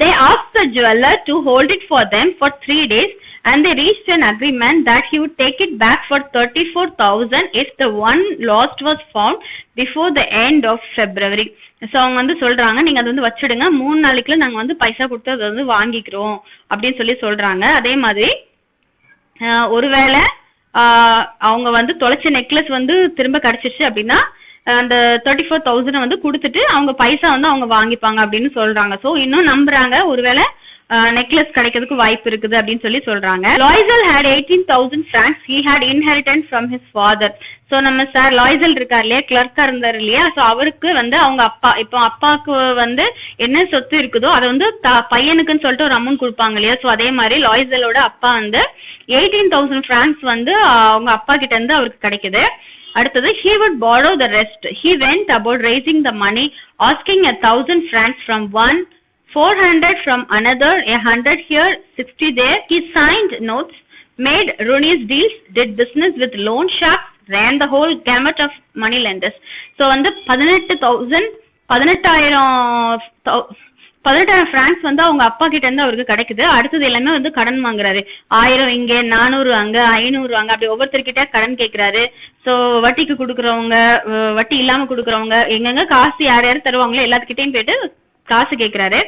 They asked the jeweler to hold it for them for 3 days and they reached an agreement that he would take it back for 34,000 if the one lost was found before the end of February. So அவங்க வந்து சொல்றாங்க நீங்க அதை வந்து வச்சிடுங்க, 3 நாளைக்குள்ள நாங்க வந்து பைசா கொடுத்து அதை வந்து வாங்கிக்கிறோம் அப்படின்னு சொல்லி சொல்றாங்க. அதே மாதிரி ஒருவேளை அவங்க வந்து தொலைச்ச நெக்லஸ் வந்து திரும்ப கிடைச்சிருச்சு அப்படின்னா அந்த 34,000 வந்து கொடுத்துட்டு அவங்க பைசா வந்து அவங்க வாங்கிப்பாங்க அப்படின்னு சொல்றாங்க. ஸோ இன்னும் நம்புறாங்க ஒருவேளை நெக்லஸ் கிடைக்கிறதுக்கு வாய்ப்பு இருக்குது அப்படின்னு சொல்லி சொல்றாங்க. Loisel had 18,000 francs he had inherited from his father. So நம்ம சார் லாய்சல் இருக்கார் இல்லையா, கிளர்க்கா இருந்தார் இல்லையா, ஸோ அவருக்கு வந்து அவங்க அப்பா இப்போ அப்பாவுக்கு வந்து என்ன சொத்து இருக்குதோ அதை வந்து பையனுக்குன்னு சொல்லிட்டு ஒரு அமௌண்ட் கொடுப்பாங்க இல்லையா. ஸோ அதே மாதிரி லாய்சலோட அப்பா வந்து 18,000 francs வந்து அவங்க அப்பா கிட்ட இருந்து அவருக்கு கிடைக்குது. அடுத்தது he would borrow the rest. He went about raising the money, asking 1,000 francs from one, 400 from another, 100 here, 60 there. He signed notes, made ruinous deals, did business with loan sharks, ran the whole gamut of money lenders. So வந்து 18,000 francs வந்து அவங்க அப்பா கிட்ட இருந்து அவருக்கு கிடைக்குது. அடுத்தது எல்லாமே வந்து கடன் வாங்குறாரு. 1000 இங்க, 400 அங்க, 500 அங்க, அப்படி ஒவ்வொருத்தர்கிட்ட கடன் கேட்கிறாரு. ஸோ வட்டிக்கு கொடுக்குறவங்க, வட்டி இல்லாம கொடுக்குறவங்க, எங்கெங்க காசு யார் யார் தருவாங்களோ எல்லாத்துக்கிட்டையும் போயிட்டு காசு கேட்கிறாரு.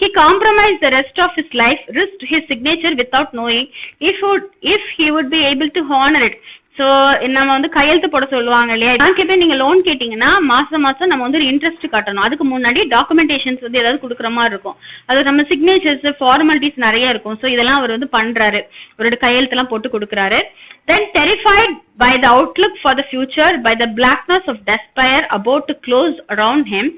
He compromised the rest of his life, risked his signature without knowing if he would be able to honor it. So நம்ம வந்து கையெழுத்து போட சொல்லுவாங்க இல்லையா, பேங்க்ல போய் நீங்க லோன் கேட்டீங்கன்னா மாசம் மாசம் நம்ம வந்து ஒரு இன்ட்ரெஸ்ட் கட்டணும். அதுக்கு முன்னாடி டாக்குமெண்டேஷன்ஸ் வந்து ஏதாவது கொடுக்குற மாதிரி இருக்கும். அது நம்ம சிக்னேச்சர்ஸ் ஃபார்மாலிட்டிஸ் நிறைய இருக்கும். ஸோ இதெல்லாம் அவர் வந்து பண்றாரு, அவரோட கையெழுத்தெல்லாம் போட்டு கொடுக்குறாரு. Then terrified by the outlook for the future, by the blackness of despair about to close around him,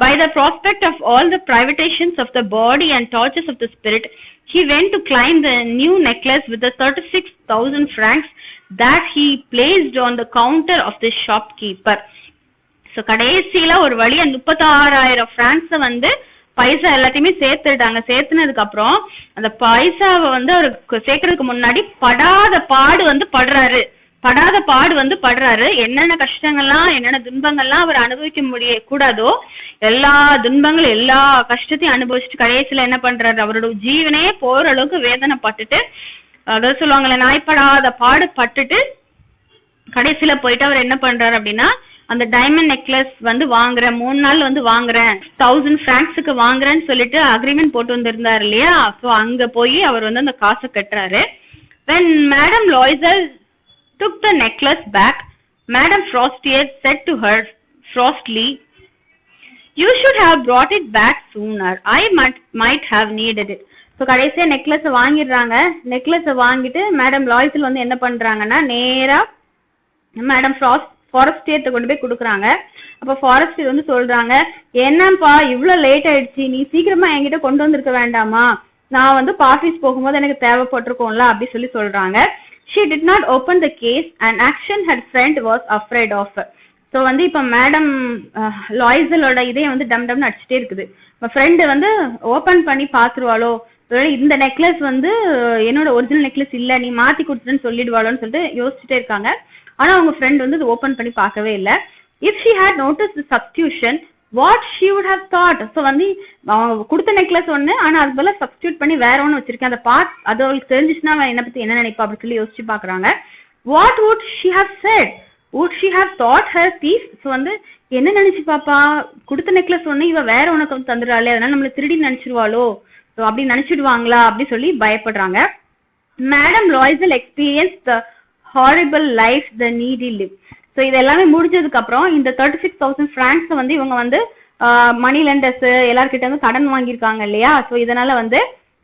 by the prospect of all the privations of the body and tortures of the spirit, he went to climb the new necklace with the 36,000 francs that he placed on the counter of the shopkeeper. So கடைசியில ஒரு வழியா 36,000 francs வந்து பைசா எல்லாத்தையுமே சேர்த்துட்டாங்க. சேர்த்துனதுக்கு அப்புறம் அந்த பைசாவை வந்து அவருக்கு சேர்க்கறதுக்கு முன்னாடி படாத பாடு வந்து படுறாரு. என்னென்ன கஷ்டங்கள்லாம் என்னென்ன துன்பங்கள்லாம் அவர் அனுபவிக்க கூடாதோ எல்லா துன்பங்களும் எல்லா கஷ்டத்தையும் அனுபவிச்சுட்டு கடைசியில என்ன பண்றாரு, அவரோட ஜீவனே போற அளவுக்கு வேதனைப்பட்டுட்டு, அதாவது சொல்லுவாங்கல்ல நாய்ப்படாத பாடுபட்டுட்டு கடைசியில போயிட்டு அவர் என்ன பண்றாரு அப்படின்னா அந்த டைமண்ட் நெக்லஸ் வந்து வாங்குறேன், 3 நாள் வந்து வாங்குறேன், 1000 francsக்கு வாங்குறேன்னு சொல்லிட்டு அக்ரிமெண்ட் போட்டு வந்திருந்தாரு இல்லையா. ஸோ அங்க போய் அவர் வந்து அந்த காசை கட்டுறாரு. When Madam Loisel took the necklace back, Madam Frostier said to her frostily, "You should have brought it back sooner. I might have needed it." So கடைசியாக நெக்லஸை வாங்கிடுறாங்க. நெக்லஸை வாங்கிட்டு மேடம் லாய்ஸில் வந்து என்ன பண்ணுறாங்கன்னா நேராக மேடம் ஃபாரஸ்டியர்கிட்ட கொண்டு போய் கொடுக்குறாங்க. அப்போ ஃபாரஸ்டியர் வந்து சொல்கிறாங்க, என்னப்பா இவ்வளோ லேட் ஆயிடுச்சு, நீ சீக்கிரமாக என்கிட்ட கொண்டு வந்திருக்க வேண்டாமா, நான் வந்து ஆஃபீஸ் போகும்போது எனக்கு தேவைப்பட்டிருக்கோம்ல அப்படி சொல்லி சொல்கிறாங்க. She did not open the case and action her friend was afraid of. So வந்து இப்போ மேடம் லாய்ஸலோட இதே வந்து டம்னு அடிச்சுட்டே இருக்குது. இப்போ ஃப்ரெண்டு வந்து ஓப்பன் பண்ணி பார்த்துருவாளோ, இந்த நெக்லஸ் வந்து என்னோட ஒரிஜினல் நெக்லஸ் இல்லை, நீ மாற்றி கொடுத்துருன்னு சொல்லிடுவாளோன்னு சொல்லிட்டு யோசிச்சுட்டே இருக்காங்க. ஆனால் அவங்க ஃப்ரெண்ட் வந்து இது ஓப்பன் பண்ணி பார்க்கவே இல்லை. If she had notice the substitution what she would have thought. So வந்து அவங்க கொடுத்த நெக்லஸ் ஒன்று, ஆனால் அது போல சப்ஸ்டியூட் பண்ணி வேற ஒன்று வச்சிருக்கேன், அதை அது அவளுக்கு தெரிஞ்சிச்சுன்னா அவன் என்னை பற்றி என்ன நினைப்பா அப்படின்னு சொல்லி யோசிச்சு பார்க்குறாங்க. What would she have said, would she have thought her thief. So வந்து என்ன நினைச்சு பாப்பா, கொடுத்த நெக்லஸ் ஒன்று இவ வேற உனக்கு வந்து தந்துடுறாளே, அதனால நம்மளை திருடி நினைச்சிருவாளோ, ஸோ அப்படி நினைச்சிடுவாங்களா அப்படி சொல்லி பயப்படுறாங்க. Madame Loisel experience the horrible life the needy live. So இது எல்லாமே முடிஞ்சதுக்கு அப்புறம் இந்த 36,000 francs வந்து இவங்க வந்து மணி லெண்டர்ஸ் எல்லார்கிட்ட வந்து கடன் வாங்கியிருக்காங்க இல்லையா. ஸோ இதனால வந்து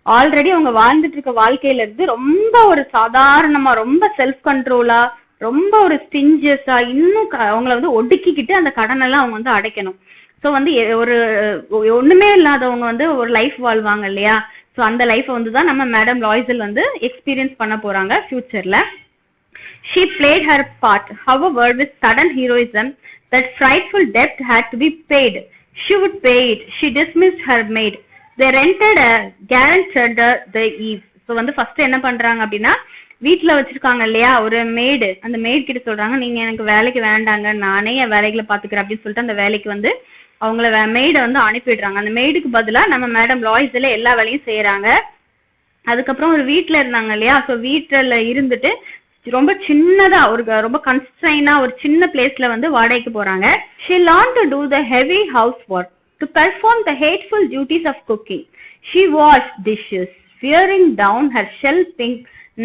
ஆல்ரெடி அவங்க வாழ்ந்துட்டு இருக்க வாழ்க்கையில இருந்து ரொம்ப ஒரு சாதாரணமா, ரொம்ப செல்ஃப் கண்ட்ரோலா, ரொம்ப ஒரு ஸ்டிஞ்சஸா, இன்னும் அவங்கள வந்து ஒடுக்கிக்கிட்டு அந்த கடனெல்லாம் அவங்க வந்து அடைக்கணும். ஸோ வந்து ஒரு ஒண்ணுமே இல்லாதவங்க வந்து ஒரு லைஃப் வாழ்வாங்க இல்லையா. ஸோ அந்த லைஃப்பை வந்து தான் நம்ம மேடம் லாய்ஸல் வந்து எக்ஸ்பீரியன்ஸ் பண்ண போறாங்க ஃபியூச்சர்ல. She played her part, however, with sudden heroism. That frightful debt had to be paid. She would pay it. She dismissed her maid. They rented a garret under the eaves. So வந்து ஃபர்ஸ்ட் என்ன பண்றாங்க அப்படின்னா வீட்டுல வச்சிருக்காங்க இல்லையா ஒரு மெய்டு, அந்த மெய்டு கிட்ட சொல்றாங்க நீங்க எனக்கு வேலைக்கு வேண்டாங்க, நானே என் வேலைகளை பாத்துக்கிறேன் அப்படின்னு சொல்லிட்டு அந்த வேலைக்கு வந்து அவங்கள மெய்டை வந்து அனுப்பிடுறாங்க. அந்த மெய்டுக்கு பதிலா நம்ம மேடம் லாய்ஸ்ல எல்லா வேலையும் செய்யறாங்க. அதுக்கப்புறம் ஒரு வீட்டுல இருந்தாங்க இல்லையா, ஸோ வீட்டுல இருந்துட்டு ரொம்ப சின்னதா ஒரு ரொம்ப கன்ஸ்ட்ரைனா ஒரு சின்ன பிளேஸ்ல வந்து வாடகைக்கு போறாங்க. She learned to do the heavy housework, to perform the hateful duties of cooking. She washed dishes, wearing down her shell pink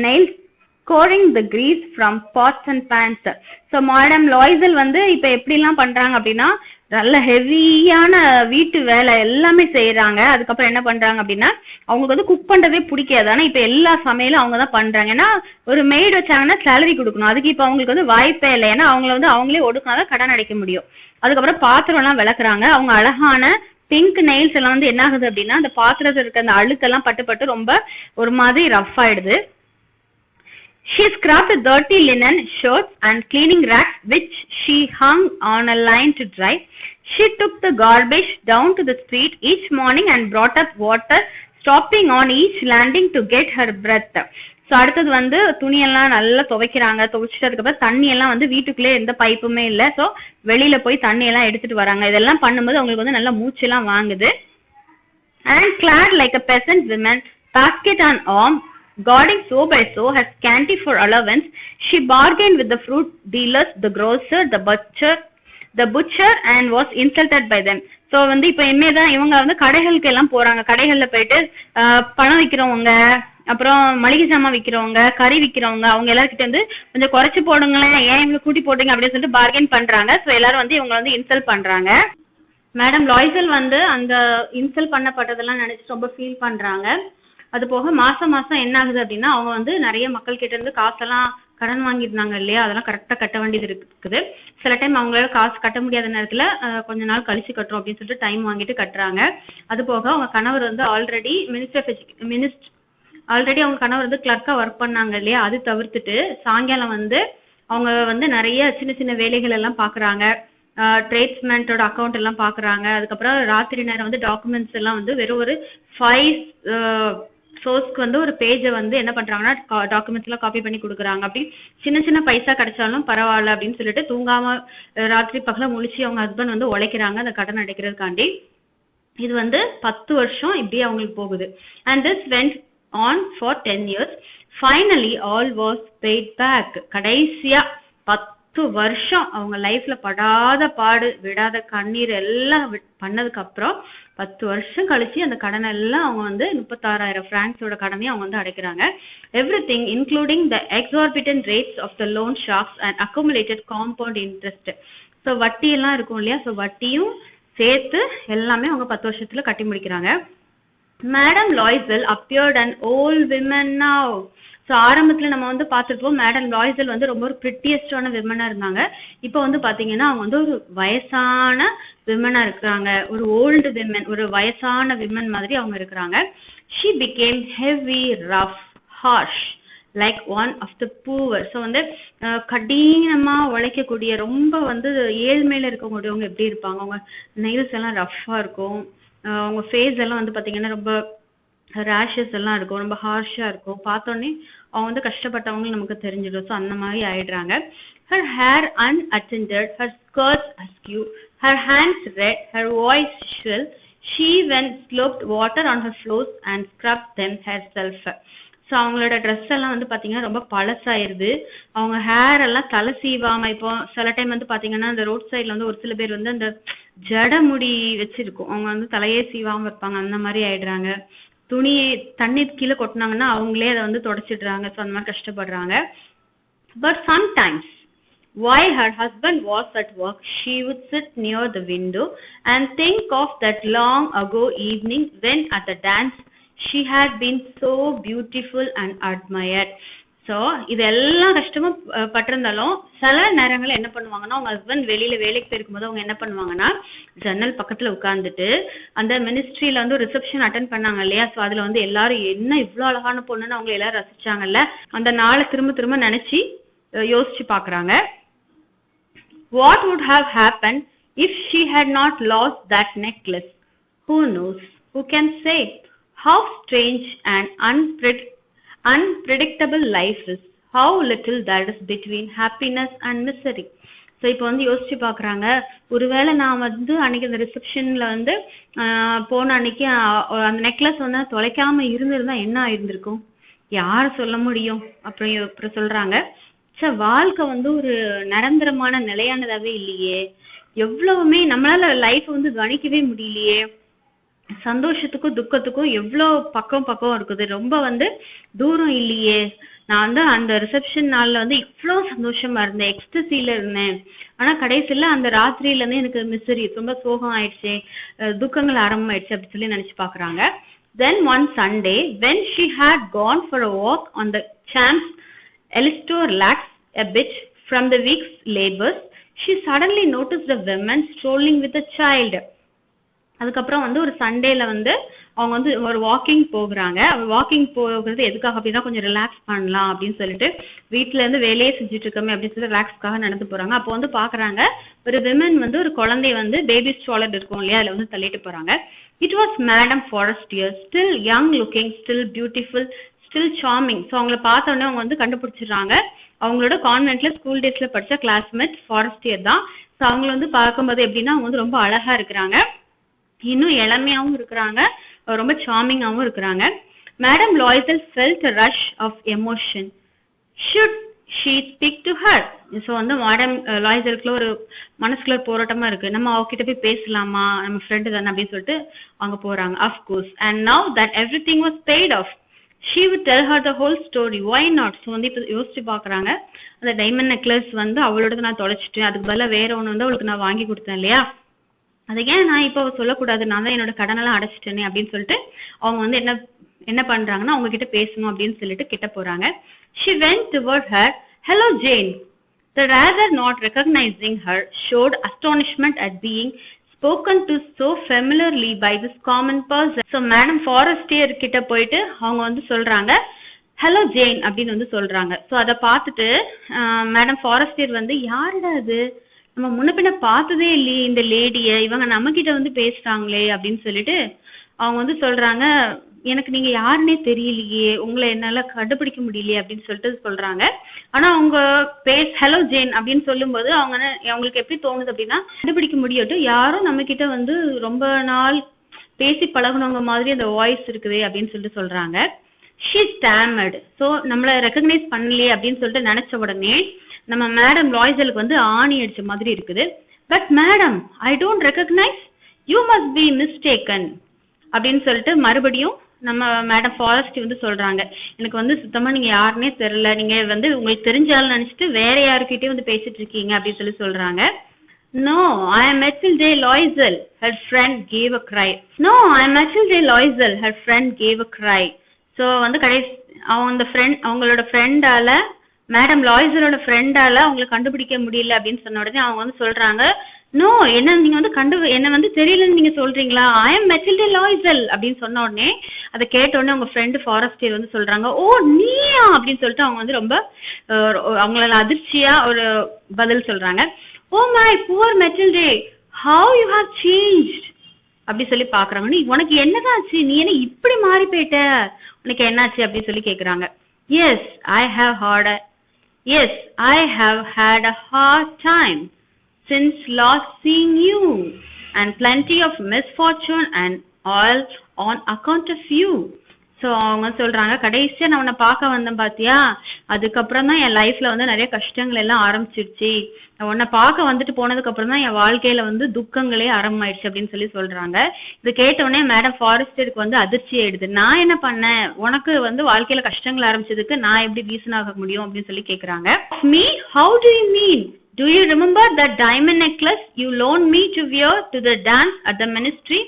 nails, scoring the grease from pots and pans. So madam Loisel வந்து இப்ப எப்படிலாம் பண்றாங்க அப்படின்னா நல்ல ஹெவியான வீட்டு வேலை எல்லாமே செய்யறாங்க. அதுக்கப்புறம் என்ன பண்றாங்க அப்படின்னா அவங்களுக்கு வந்து குக் பண்றதே பிடிக்காது, ஆனா இப்ப எல்லா சமையலும் அவங்க தான் பண்றாங்க. ஏன்னா ஒரு மெய்டு வச்சாங்கன்னா சேலரி கொடுக்கணும், அதுக்கு இப்ப அவங்களுக்கு வந்து வாய்ப்பே இல்லை. ஏன்னா அவங்கள வந்து அவங்களே ஒடுக்கினாதான் கடன் அடைக்க முடியும். அதுக்கப்புறம் பாத்திரம் எல்லாம் விளக்குறாங்க. அவங்க அழகான பிங்க் நெயில்ஸ் எல்லாம் வந்து என்ன ஆகுது அப்படின்னா அந்த பாத்திரத்தில் இருக்க அந்த அழுக்கெல்லாம் பட்டு பட்டு ரொம்ப ஒரு மாதிரி ரஃப் ஆயிடுது. She scrubbed dirty linen shirts and cleaning racks which she hung on a line to dry. She took the garbage down to the street each morning and brought up water, stopping on each landing to get her breath. So அடுத்தது வந்து துணியெல்லாம் நல்லா துவைக்கிறாங்க. துவைச்சிட்டு அதுக்கப்புறம் தண்ணி எல்லாம் வந்து வீட்டுக்குள்ளே எந்த பைப்புமே இல்லை, ஸோ வெளியில போய் தண்ணி எல்லாம் எடுத்துட்டு வராங்க. இதெல்லாம் பண்ணும்போது அவங்களுக்கு வந்து நல்லா மூச்செல்லாம் வாங்குது. And clad like a peasant woman, basket on arm, guarding so by so, her scanty for allowance, she bargained with the fruit dealers, the grocer, the butcher and was insulted by them. So வந்து இப்போ இனிமேதான் இவங்க வந்து கடைகளுக்கு எல்லாம் போறாங்க. கடைகள்ல போயிட்டு பழம் விற்கிறவங்க, அப்புறம் மளிகை சாமான் விற்கிறவங்க, கறி விற்கிறவங்க, அவங்க எல்லாருக்கிட்ட வந்து கொஞ்சம் குறைச்சு போடுங்களேன், ஏன் இவங்க கூட்டி போடுங்க அப்படின்னு சொல்லிட்டு பார்கெயின் பண்றாங்க. ஸோ எல்லாரும் வந்து இவங்க வந்து இன்சல்ட் பண்றாங்க. மேடம் லாய்சல் வந்து அந்த இன்சல்ட் பண்ணப்பட்டதெல்லாம் நினைச்சு ரொம்ப ஃபீல் பண்றாங்க. அது போக மாசம் மாசம் என்ன ஆகுது அப்படின்னா அவங்க வந்து நிறைய மக்கள் கிட்ட இருந்து காசெல்லாம் கடன் வாங்கியிருந்தாங்க இல்லையா, அதெல்லாம் கரெக்டா கட்ட வேண்டியது இருக்குது. சில டைம் அவங்களால காசு கட்ட முடியாத நேரத்துல கொஞ்ச நாள் கழிச்சு கட்டுறோம் அப்படின்னு சொல்லிட்டு டைம் வாங்கிட்டு கட்டுறாங்க. அது போக அவங்க கணவர் வந்து ஆல்ரெடி அவங்க கணவர் வந்து கிளர்க்கா ஒர்க் பண்ணாங்க இல்லையா, அது தவிர்த்துட்டு சாயங்காலம் வந்து அவங்க வந்து நிறைய சின்ன சின்ன வேலைகள் எல்லாம் பாக்குறாங்க. ட்ரேட்ஸ்மேனோட அக்கௌண்ட் எல்லாம் பாக்குறாங்க. அதுக்கப்புறம் ராத்திரி நேரம் வந்து டாக்குமெண்ட்ஸ் எல்லாம் வந்து வெறும் ஒரு 5 சோர்ஸ்க்கு வந்து ஒரு பேஜை வந்து என்ன பண்றாங்கன்னா டாக்குமெண்ட்ஸ் எல்லாம் காப்பி பண்ணி கொடுக்குறாங்க. அப்படி சின்ன சின்ன பைசா கிடைச்சாலும் பரவாயில்ல அப்படின்னு சொல்லிட்டு தூங்காம ராத்திரி பகல முழிச்சு அவங்க ஹஸ்பண்ட் வந்து உழைக்கிறாங்க அந்த கடன் அடைக்கிறதுக்காண்டி. இது வந்து 10 வருஷம் இப்படியே அவங்களுக்கு போகுது. And this went on for 10 years. Finally all was paid back. கடைசியா 10 வருஷம் அவங்க லைஃப்ல படாத பாடு விடாத கண்ணீர் எல்லாம் பண்ணதுக்கு அப்புறம் 10 வருஷம் கழிச்சு அந்த கடனை எல்லாம் அவங்க வந்து 36,000 பிராங்க்ஸோட கடனையும் அவங்க வந்து அடைக்கிறாங்க. Everything including the exorbitant rates of the loan sharks and accumulated compound interest. So வட்டி எல்லாம் இருக்கும் இல்லையா, ஸோ வட்டியும் சேர்த்து எல்லாமே அவங்க 10 வருஷத்துல கட்டி முடிக்கிறாங்க. Madam Loisel appeared an old woman now. So ஆரம்பத்துல நம்ம வந்து பார்த்துருப்போம் மேடம் லாய்சல் வந்து ரொம்ப ஒரு பிரிட்டியஸ்டான விமனா இருந்தாங்க. இப்போ வந்து பாத்தீங்கன்னா அவங்க வந்து ஒரு வயசான விமனா இருக்கிறாங்க, ஒரு ஓல்டு விமன், ஒரு வயசான விமன் மாதிரி அவங்க இருக்கிறாங்க. She became heavy, rough, harsh, like one of the poor. So வந்து கடினமா உழைக்கக்கூடிய ரொம்ப வந்து ஏழ்மையில இருக்கக்கூடியவங்க எப்படி இருப்பாங்க, அவங்க நெயில்ஸ் எல்லாம் ரஃப்பா இருக்கும், அவங்க ஃபேஸ் எல்லாம் வந்து பாத்தீங்கன்னா ரொம்ப ரேஷஸ் எல்லாம் இருக்கும், ரொம்ப ஹார்ஷா இருக்கும். பார்த்தோன்னே அவங்க வந்து கஷ்டப்பட்டவங்க நமக்கு தெரிஞ்சிடும். ஸோ அந்த மாதிரி ஆயிடுறாங்க. Her hair unattended, her skirts askew, her hands red, her voice shrill. She even sloped water on her floors and scrubbed them herself. So அவங்களோட ட்ரெஸ் எல்லாம் வந்து பார்த்தீங்கன்னா ரொம்ப பழசாயிருது. அவங்க ஹேர் எல்லாம் தலை சீவாம, இப்போ சில டைம் வந்து பார்த்தீங்கன்னா அந்த ரோட் சைடில் வந்து ஒரு சில பேர் வந்து அந்த ஜட முடி வச்சிருக்கும், அவங்க வந்து தலையே சீவாம இருப்பாங்க, அந்த மாதிரி ஆயிடுறாங்க. தண்ணி கீழே கொட்டினாங்கன்னா அவங்களே அதை வந்து தொடச்சிடுறாங்க. ஸோ அந்த மாதிரி கஷ்டப்படுறாங்க. But sometimes while her husband was at work, she would sit near the window and think of that long ago evening when at the dance she had been so beautiful and admired. So இதெல்லாம் கஷ்டமா பட்டிருந்தாலும் சில நேரங்களில் என்ன பண்ணுவாங்கன்னா அவங்க ஹஸ்பண்ட் வெளியில வேலைக்கு போயிருக்கும் போது அவங்க என்ன பண்ணுவாங்கன்னா ஜன்னல் பக்கத்துல உட்கார்ந்துட்டு அந்த மினிஸ்ட்ரியில வந்து ரிசப்ஷன் அட்டென்ட் பண்ணாங்க இல்லையா, ஸோ அதுல வந்து எல்லாரும் என்ன இவ்வளோ அழகான பொண்ணுன்னு அவங்க எல்லாரும் ரசிச்சாங்கல்ல, அந்த நாளை திரும்ப திரும்ப நினைச்சு யோசிச்சு பாக்குறாங்க. What would have happened if she had not lost that necklace? Who knows? Who can say? How strange and unpredictable life is, how little that is between happiness and misery. So இப்போ வந்து யோசிச்சு பார்க்குறாங்க, ஒருவேளை நான் வந்து அன்னைக்கு அந்த ரிசப்ஷனில் வந்து போன அன்னைக்கு அந்த நெக்லஸ் வந்து தொலைக்காம இருந்திருந்தா என்ன ஆயிருந்திருக்கும், யார் சொல்ல முடியும். அப்புறம் சொல்றாங்க, வாழ்க்கை வந்து ஒரு நிரந்தரமான நிலையானதாவே இல்லையே, எவ்வளவுமே நம்மளால லைஃப் வந்து கணிக்கவே முடியலையே, சந்தோஷத்துக்கும் துக்கத்துக்கும் எவ்வளோ பக்கம் இருக்குது, ரொம்ப வந்து தூரம் இல்லையே. நான் வந்து அந்த ரிசப்ஷன் நாள்ல வந்து இவ்வளோ சந்தோஷமா இருந்தேன், எக்ஸ்டசியில இருந்தேன். ஆனா கடைசியில அந்த ராத்திரியில இருந்து எனக்கு மிசரி, ரொம்ப சோகம் ஆயிடுச்சு, துக்கங்கள் ஆரம்பமாயிடுச்சு அப்படி சொல்லி நினைச்சு பாக்குறாங்க. Then one Sunday, when she had gone for a walk on the champs Elisto relaxed a bit from the week's labors, she suddenly noticed a woman strolling with a child. அதுக்கப்புறம் வந்து ஒரு சண்டேல வந்து அவங்க வந்து ஒரு வாக்கிங் போகிறாங்க. வாக்கிங் போகிறது எதுக்காக அப்படின்னா கொஞ்சம் ரிலாக்ஸ் பண்ணலாம் அப்படின்னு சொல்லிட்டு, வீட்டுல இருந்து வேலையே செஞ்சுட்டு இருக்கோமே அப்படின்னு சொல்லி ரிலாக்ஸ்க்காக நடந்து போறாங்க. அப்போ வந்து பாக்குறாங்க, ஒரு விமன் வந்து ஒரு குழந்தைய வந்து பேபி ஸ்ட்ராலர் இருக்கும் இல்லையா, அதுல வந்து தள்ளிட்டு போறாங்க. It was Madame Forestier, still young looking, still beautiful, still charming. So அவங்கள பார்த்த உடனே அவங்க வந்து கண்டுபிடிச்சிடுறாங்க, அவங்களோட கான்வென்ட்ல ஸ்கூல் டேஸ்ல படிச்ச கிளாஸ்மேட் ஃபாரஸ்டியர் தான். ஸோ அவங்கள வந்து பார்க்கும்போது எப்படின்னா அவங்க வந்து ரொம்ப அழகா இருக்கிறாங்க, இன்னும் இளமையாவும் இருக்கிறாங்க, ரொம்ப சார்மிங்காவும் இருக்கிறாங்க. Madam Loisel felt a rush of emotion. Should she speak to her? So வந்து மேடம் லாய்சலுக்குள்ள ஒரு மனசுக்குள்ள போராட்டமா இருக்கு, நம்ம அவகிட்ட போய் பேசலாமா, நம்ம ஃப்ரெண்டு தானே அப்படின்னு சொல்லிட்டு அவங்க போறாங்க. Of course, and now that everything was paid off, she would tell her the whole story. Why not? So வந்து இப்போ யோசிச்சு பாக்குறாங்க, அந்த டைமண்ட் நெக்லஸ் வந்து அவளோட நான் தொலைச்சிட்டேன், அதுக்கு பதிலாக வேற ஒன்று வந்து அவளுக்கு நான் வாங்கி கொடுத்தேன் இல்லையா, அதை ஏன் நான் இப்போ சொல்லக்கூடாது, நான் தான் என்னோட கடனெல்லாம் அடைச்சிட்டேனே அப்படின்னு சொல்லிட்டு அவங்க வந்து என்ன பண்றாங்கன்னா அவங்க கிட்ட பேசணும் அப்படின்னு சொல்லிட்டு கிட்ட போறாங்க. She went toward her. Hello Jane. The rather not recognizing her showed astonishment at being spoken to so familiarly by this common person. So Madame Forestier கிட்ட போயிட்டு அவங்க வந்து சொல்றாங்க, ஹலோ ஜெயின் அப்படின்னு வந்து சொல்றாங்க. ஸோ அதை பார்த்துட்டு மேடம் ஃபாரஸ்டியர் வந்து யாருடா அது, நம்ம முன்ன பின்ன பார்த்ததே இல்லையே இந்த லேடிய, இவங்க நம்ம கிட்ட வந்து பேசுறாங்களே அப்படின்னு சொல்லிட்டு அவங்க வந்து சொல்றாங்க, எனக்கு நீங்க யாருன்னே தெரியலையே, உங்களை என்னால கண்டுபிடிக்க முடியலையே அப்படின்னு சொல்லிட்டு சொல்றாங்க. ஆனா அவங்க ஹலோ ஜெயின் அப்படின்னு சொல்லும்போது அவங்களுக்கு எப்படி தோணுது அப்படின்னா, கண்டுபிடிக்க முடியட்டும், யாரும் நம்ம கிட்ட வந்து ரொம்ப நாள் பேசி பழகுனவங்க மாதிரி அந்த வாய்ஸ் இருக்குது அப்படின்னு சொல்லிட்டு சொல்றாங்க. She stammered. ஸோ நம்மளை ரெக்கக்னைஸ் பண்ணலையே அப்படின்னு சொல்லிட்டு நினைச்ச உடனே நம்ம மேடம் லாய்சலுக்கு வந்து ஆணி அடிச்ச மாதிரி இருக்குது. But madam, I don't recognise, you must be mistaken அப்படின்னு சொல்லிட்டு மறுபடியும் நம்ம மேடம் ஃபாரஸ்டி வந்து சொல்றாங்க, எனக்கு வந்து சுத்தமா நீங்க யாருன்னே தெரியல, நீங்க வந்து உங்களுக்கு தெரிஞ்சாலும் நினைச்சிட்டு வேற யாருக்கிட்டே வந்து பேசிட்டு இருக்கீங்க அப்படின்னு சொல்லி சொல்றாங்க. No, I am Ethel J. Loisel, her friend gave a cry. No, I am Ethel J. Loisel, her friend gave a cry. So வந்து அவங்களோட ஃப்ரெண்டால, மேடம் லாய்சலோட ஃப்ரெண்டால அவங்களை கண்டுபிடிக்க முடியல அப்படின்னு சொன்ன உடனே அவங்க வந்து சொல்றாங்க, நோ, என்ன நீங்க வந்து என்ன வந்து தெரியலன்னு நீங்க சொல்றீங்களா, ஐ எம் மெட்டில்டா லாய்சல் அப்படின்னு சொன்ன உடனே அதை கேட்ட உடனே அவங்க ஃப்ரெண்டு ஃபாரஸ்டியர் வந்து சொல்றாங்க, ஓ நீயா அப்படின்னு சொல்லிட்டு அவங்க வந்து ரொம்ப அவங்களால அதிர்ச்சியா ஒரு பதில் சொல்றாங்க. Oh my poor Mathilde, how you have changed அப்படி சொல்லி பாக்குறாங்க. உனக்கு என்னதான் ஆச்சு, நீ என்ன இப்படி மாறி போயிட்ட, உனக்கு என்னாச்சு அப்படின்னு சொல்லி கேக்குறாங்க. எஸ் ஐ have had a hard time since last seeing you, and plenty of misfortune and all on account of you. So அவங்க சொல்றாங்க, கடைசியா நான் உன்னை பார்க்க வந்தேன் பாத்தியா, அதுக்கப்புறம் தான் என் லைஃப்ல வந்து நிறைய கஷ்டங்கள் எல்லாம் ஆரம்பிச்சிருச்சு, உன்னை பார்க்க வந்துட்டு போனதுக்கு அப்புறம் தான் என் வாழ்க்கையில வந்து துக்கங்களே ஆரம்பமாயிடுச்சு அப்படின்னு சொல்லி சொல்றாங்க. இது கேட்ட உடனே மேடம் ஃபாரஸ்டருக்கு வந்து அதிர்ச்சி ஆயிடுது, நான் என்ன பண்ணேன், உனக்கு வந்து வாழ்க்கையில கஷ்டங்கள் ஆரம்பிச்சதுக்கு நான் எப்படி ரீசன் ஆக முடியும் அப்படின்னு சொல்லி கேக்குறாங்க. Me, how do you mean? Do you remember that diamond necklace you loaned me to wear to the dance at the ministry?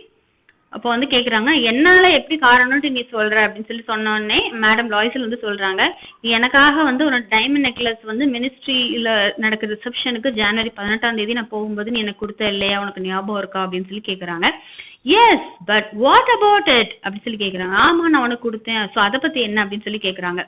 அப்போ வந்து கேக்குறாங்க, என்னால எப்படி காரணம்ட்டு நீ சொல்ற அப்படின்னு சொல்லி சொன்ன உடனே மேடம் லாய்சல் வந்து சொல்றாங்க, நீ எனக்காக வந்து ஒரு டைமண்ட் நெக்லஸ் வந்து மினிஸ்ட்ரியில நடக்கிற ரிசப்ஷனுக்கு ஜனவரி 18 நான் போகும்போது நீ எனக்கு கொடுத்த இல்லையா, உனக்கு ஞாபகம் இருக்கா அப்படின்னு சொல்லி கேக்குறாங்க. Yes but what about it அப்படின்னு சொல்லி கேக்குறாங்க. ஆமா நான் உனக்கு கொடுத்தேன், ஸோ அதை பத்தி என்ன அப்படின்னு சொல்லி கேக்குறாங்க.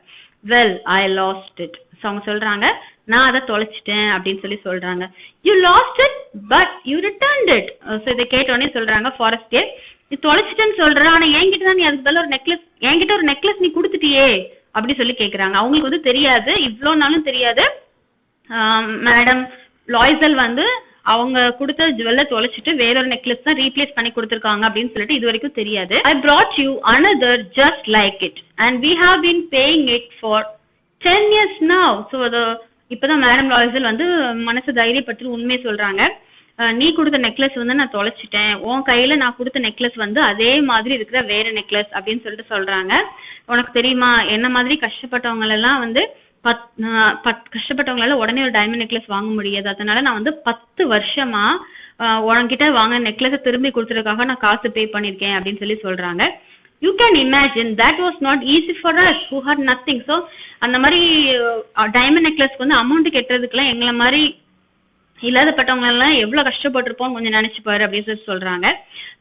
Well I lost it. So அவங்க சொல்றாங்க, நான் அதை தொலைச்சிட்டேன் அப்படின்னு சொல்லி சொல்றாங்க. You lost it but you returned it. So இதை கேட்ட உடனே சொல்றாங்க ஃபாரஸ்டியர், நீ தொலைச்சிட்டேன்னு சொல்ற, ஆனா என்கிட்ட தான் நீ அதுக்கு பதில் என்கிட்ட ஒரு நெக்லஸ் நீ கொடுத்துட்டியே அப்படி சொல்லி கேக்குறாங்க. அவங்களுக்கு வந்து தெரியாது, இவ்வளோ நாளும் தெரியாது மேடம் லாய்சல் வந்து அவங்க கொடுத்த ஜுவல்ல தொலைச்சிட்டு வேற ஒரு நெக்லஸ் தான் ரீப்ளேஸ் பண்ணி கொடுத்துருக்காங்க அப்படின்னு சொல்லிட்டு இது வரைக்கும் தெரியாது. I brought you another just like it and we have been paying it for 10 years now. So அது இப்பதான் மேடம் லாய்சல் வந்து மனசு தைரியப்பட்டு உண்மையை சொல்றாங்க. நீ கொடுத்த நெக்லஸ் வந்து நான் தொலைச்சிட்டேன், உன் கையில நான் கொடுத்த நெக்லஸ் வந்து அதே மாதிரி இருக்கிற வேற நெக்லஸ் அப்படின்னு சொல்லிட்டு சொல்றாங்க. உனக்கு தெரியுமா என்ன மாதிரி கஷ்டப்பட்டவங்க எல்லாம் வந்து கஷ்டப்பட்டவங்களால உடனே ஒரு டைமண்ட் நெக்லஸ் வாங்க முடியாது. அதனால நான் வந்து 10 வருஷமா உனக்கிட்ட வாங்க நெக்லஸை திரும்பி கொடுத்ததுக்காக நான் காசு பே பண்ணிருக்கேன் அப்படின்னு சொல்லி சொல்றாங்க. You can imagine that was not easy for us who had nothing. So அந்த மாதிரி டைமண்ட் நெக்லஸ்க்கு வந்து அமௌண்ட் கெட்டுறதுக்குலாம் எங்களை மாதிரி இல்லாதப்பட்டவங்க எல்லாம் எவ்வளவு கஷ்டப்பட்டிருப்போம் கொஞ்சம் நினைச்சு பாரு அப்படின்னு சொல்லி சொல்றாங்க.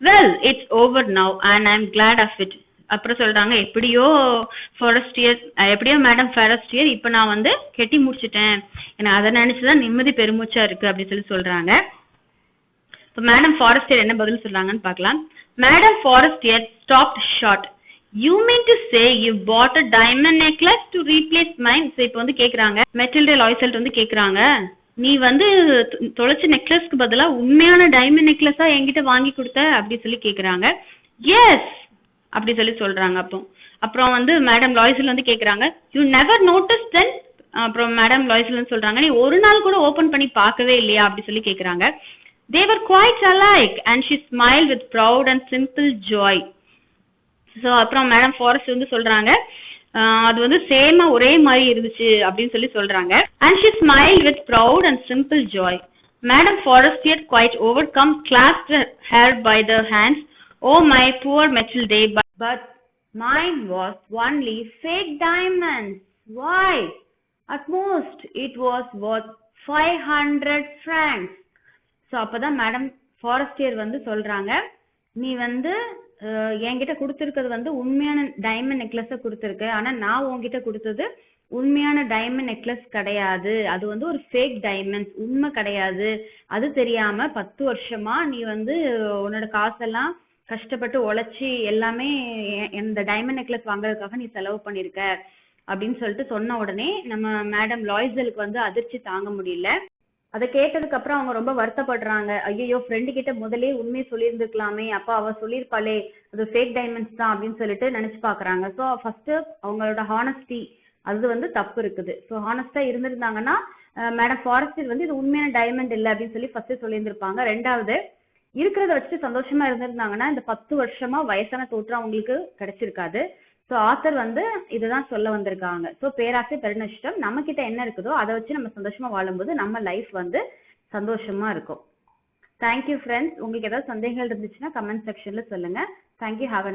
Well it's over now and I am glad of it. அப்புறம் சொல்றாங்க எப்படியோ மேடம் ஃபாரஸ்டியர் இப்ப நான் வந்து கெட்டி முடிச்சிட்டேன், எனக்கு அதை நினைச்சுதான் நிம்மதி பெருமூச்சா இருக்கு அப்படின்னு சொல்லி சொல்றாங்க. இப்போ மேடம் ஃபாரஸ்டியர் என்ன பதில் சொல்றாங்கன்னு பார்க்கலாம். Madame Forestier stopped short. You mean to say you bought a diamond necklace to replace mine? So இப்போ வந்து கேக்குறாங்க மெட்டில்டா லாய்சல்ட் வந்து கேக்குறாங்க, நீ வந்து தொலைச்ச நெக்லஸ்க்கு பதிலா உண்மையான டைமண்ட் நெக்லஸா என்கிட்ட வாங்கி கொடுத்த அப்படி சொல்லி கேக்குறாங்க. எஸ் அப்படி சொல்லி சொல்றாங்க. அப்புறம் வந்து மேடம் லாய்சல் வந்து கேக்குறாங்க, யூ நெவர் நோட்டிஸ் தென்? அப்புறம் மேடம் லாய்சல் வந்து சொல்றாங்க, நீ ஒரு நாள் கூட ஓபன் பண்ணி பார்க்கவே இல்லையா அப்படி சொல்லி கேக்குறாங்க. They were quite alike and she smiled with proud and simple joy. So அப்புறம் மேடம் ஃபாரஸ்ட் வந்து சொல்றாங்க அது வந்து சேமா ஒரே மாதிரி இருந்துச்சு அப்படின்னு சொல்லி சொல்றாங்க. And she smiled with proud and simple joy. Madam Forestier, quite overcome, clasped her by the hands. Oh my poor Matilde, but mine was only fake diamonds. Why? At most it was worth 500 francs. So அப்பதான் மேடம் ஃபாரஸ்டியர் வந்து சொல்றாங்க, நீ வந்து என்கிட்ட கொடுத்துருக்கிறது வந்து உண்மையான டைமண்ட் நெக்லஸ கொடுத்துருக்கு, ஆனா நான் உன்கிட்ட கொடுத்தது உண்மையான டைமண்ட் நெக்லஸ் கிடையாது, அது வந்து ஒரு ஃபேக் டைமண்ட்ஸ், உண்மை கிடையாது. அது தெரியாம 10 வருஷமா நீ வந்து உன்னோட காசெல்லாம் கஷ்டப்பட்டு உழைச்சி எல்லாமே இந்த டைமண்ட் நெக்லஸ் வாங்குறதுக்காக நீ செலவு பண்ணிருக்க அப்படின்னு சொல்லிட்டு சொன்ன உடனே நம்ம மேடம் லாய்சலுக்கு வந்து அதிர்ச்சி தாங்க முடியல. அதை கேட்டதுக்கு அப்புறம் அவங்க ரொம்ப வருத்தப்படுறாங்க. ஐயோ ஃப்ரெண்டு கிட்ட முதலே உண்மையை சொல்லியிருந்துக்கலாமே, அப்ப அவ சொல்லியிருப்பாளே அது ஃபேக் டைமண்ட்ஸ் தான் அப்படின்னு சொல்லிட்டு நினைச்சு பாக்குறாங்க. ஸோ ஃபர்ஸ்ட் அவங்களோட ஹானஸ்டி அது வந்து தப்பு இருக்குது. ஸோ ஹானஸ்டா இருந்திருந்தாங்கன்னா மேடம் ஃபாரஸ்டியர் வந்து இது உண்மையான டைமண்ட் இல்லை அப்படின்னு சொல்லி ஃபர்ஸ்ட் சொல்லியிருந்திருப்பாங்க. ரெண்டாவது இருக்கிறத வச்சு சந்தோஷமா இருந்திருந்தாங்கன்னா இந்த 10 வருஷமா வயசான தோற்றம் அவங்களுக்கு கிடைச்சிருக்காது. ஸோ ஆத்தர் வந்து இதுதான் சொல்ல வந்திருக்காங்க. ஸோ பேராசை பெருநஷ்டம், நம்ம கிட்ட என்ன இருக்குதோ அதை வச்சு நம்ம சந்தோஷமா வாழும்போது நம்ம லைஃப் வந்து சந்தோஷமா இருக்கும். Thank you friends. உங்களுக்கு ஏதாவது சந்தேகங்கள் இருந்துச்சுன்னா கமெண்ட் செக்ஷன்ல சொல்லுங்க. தேங்க்யூ. Have a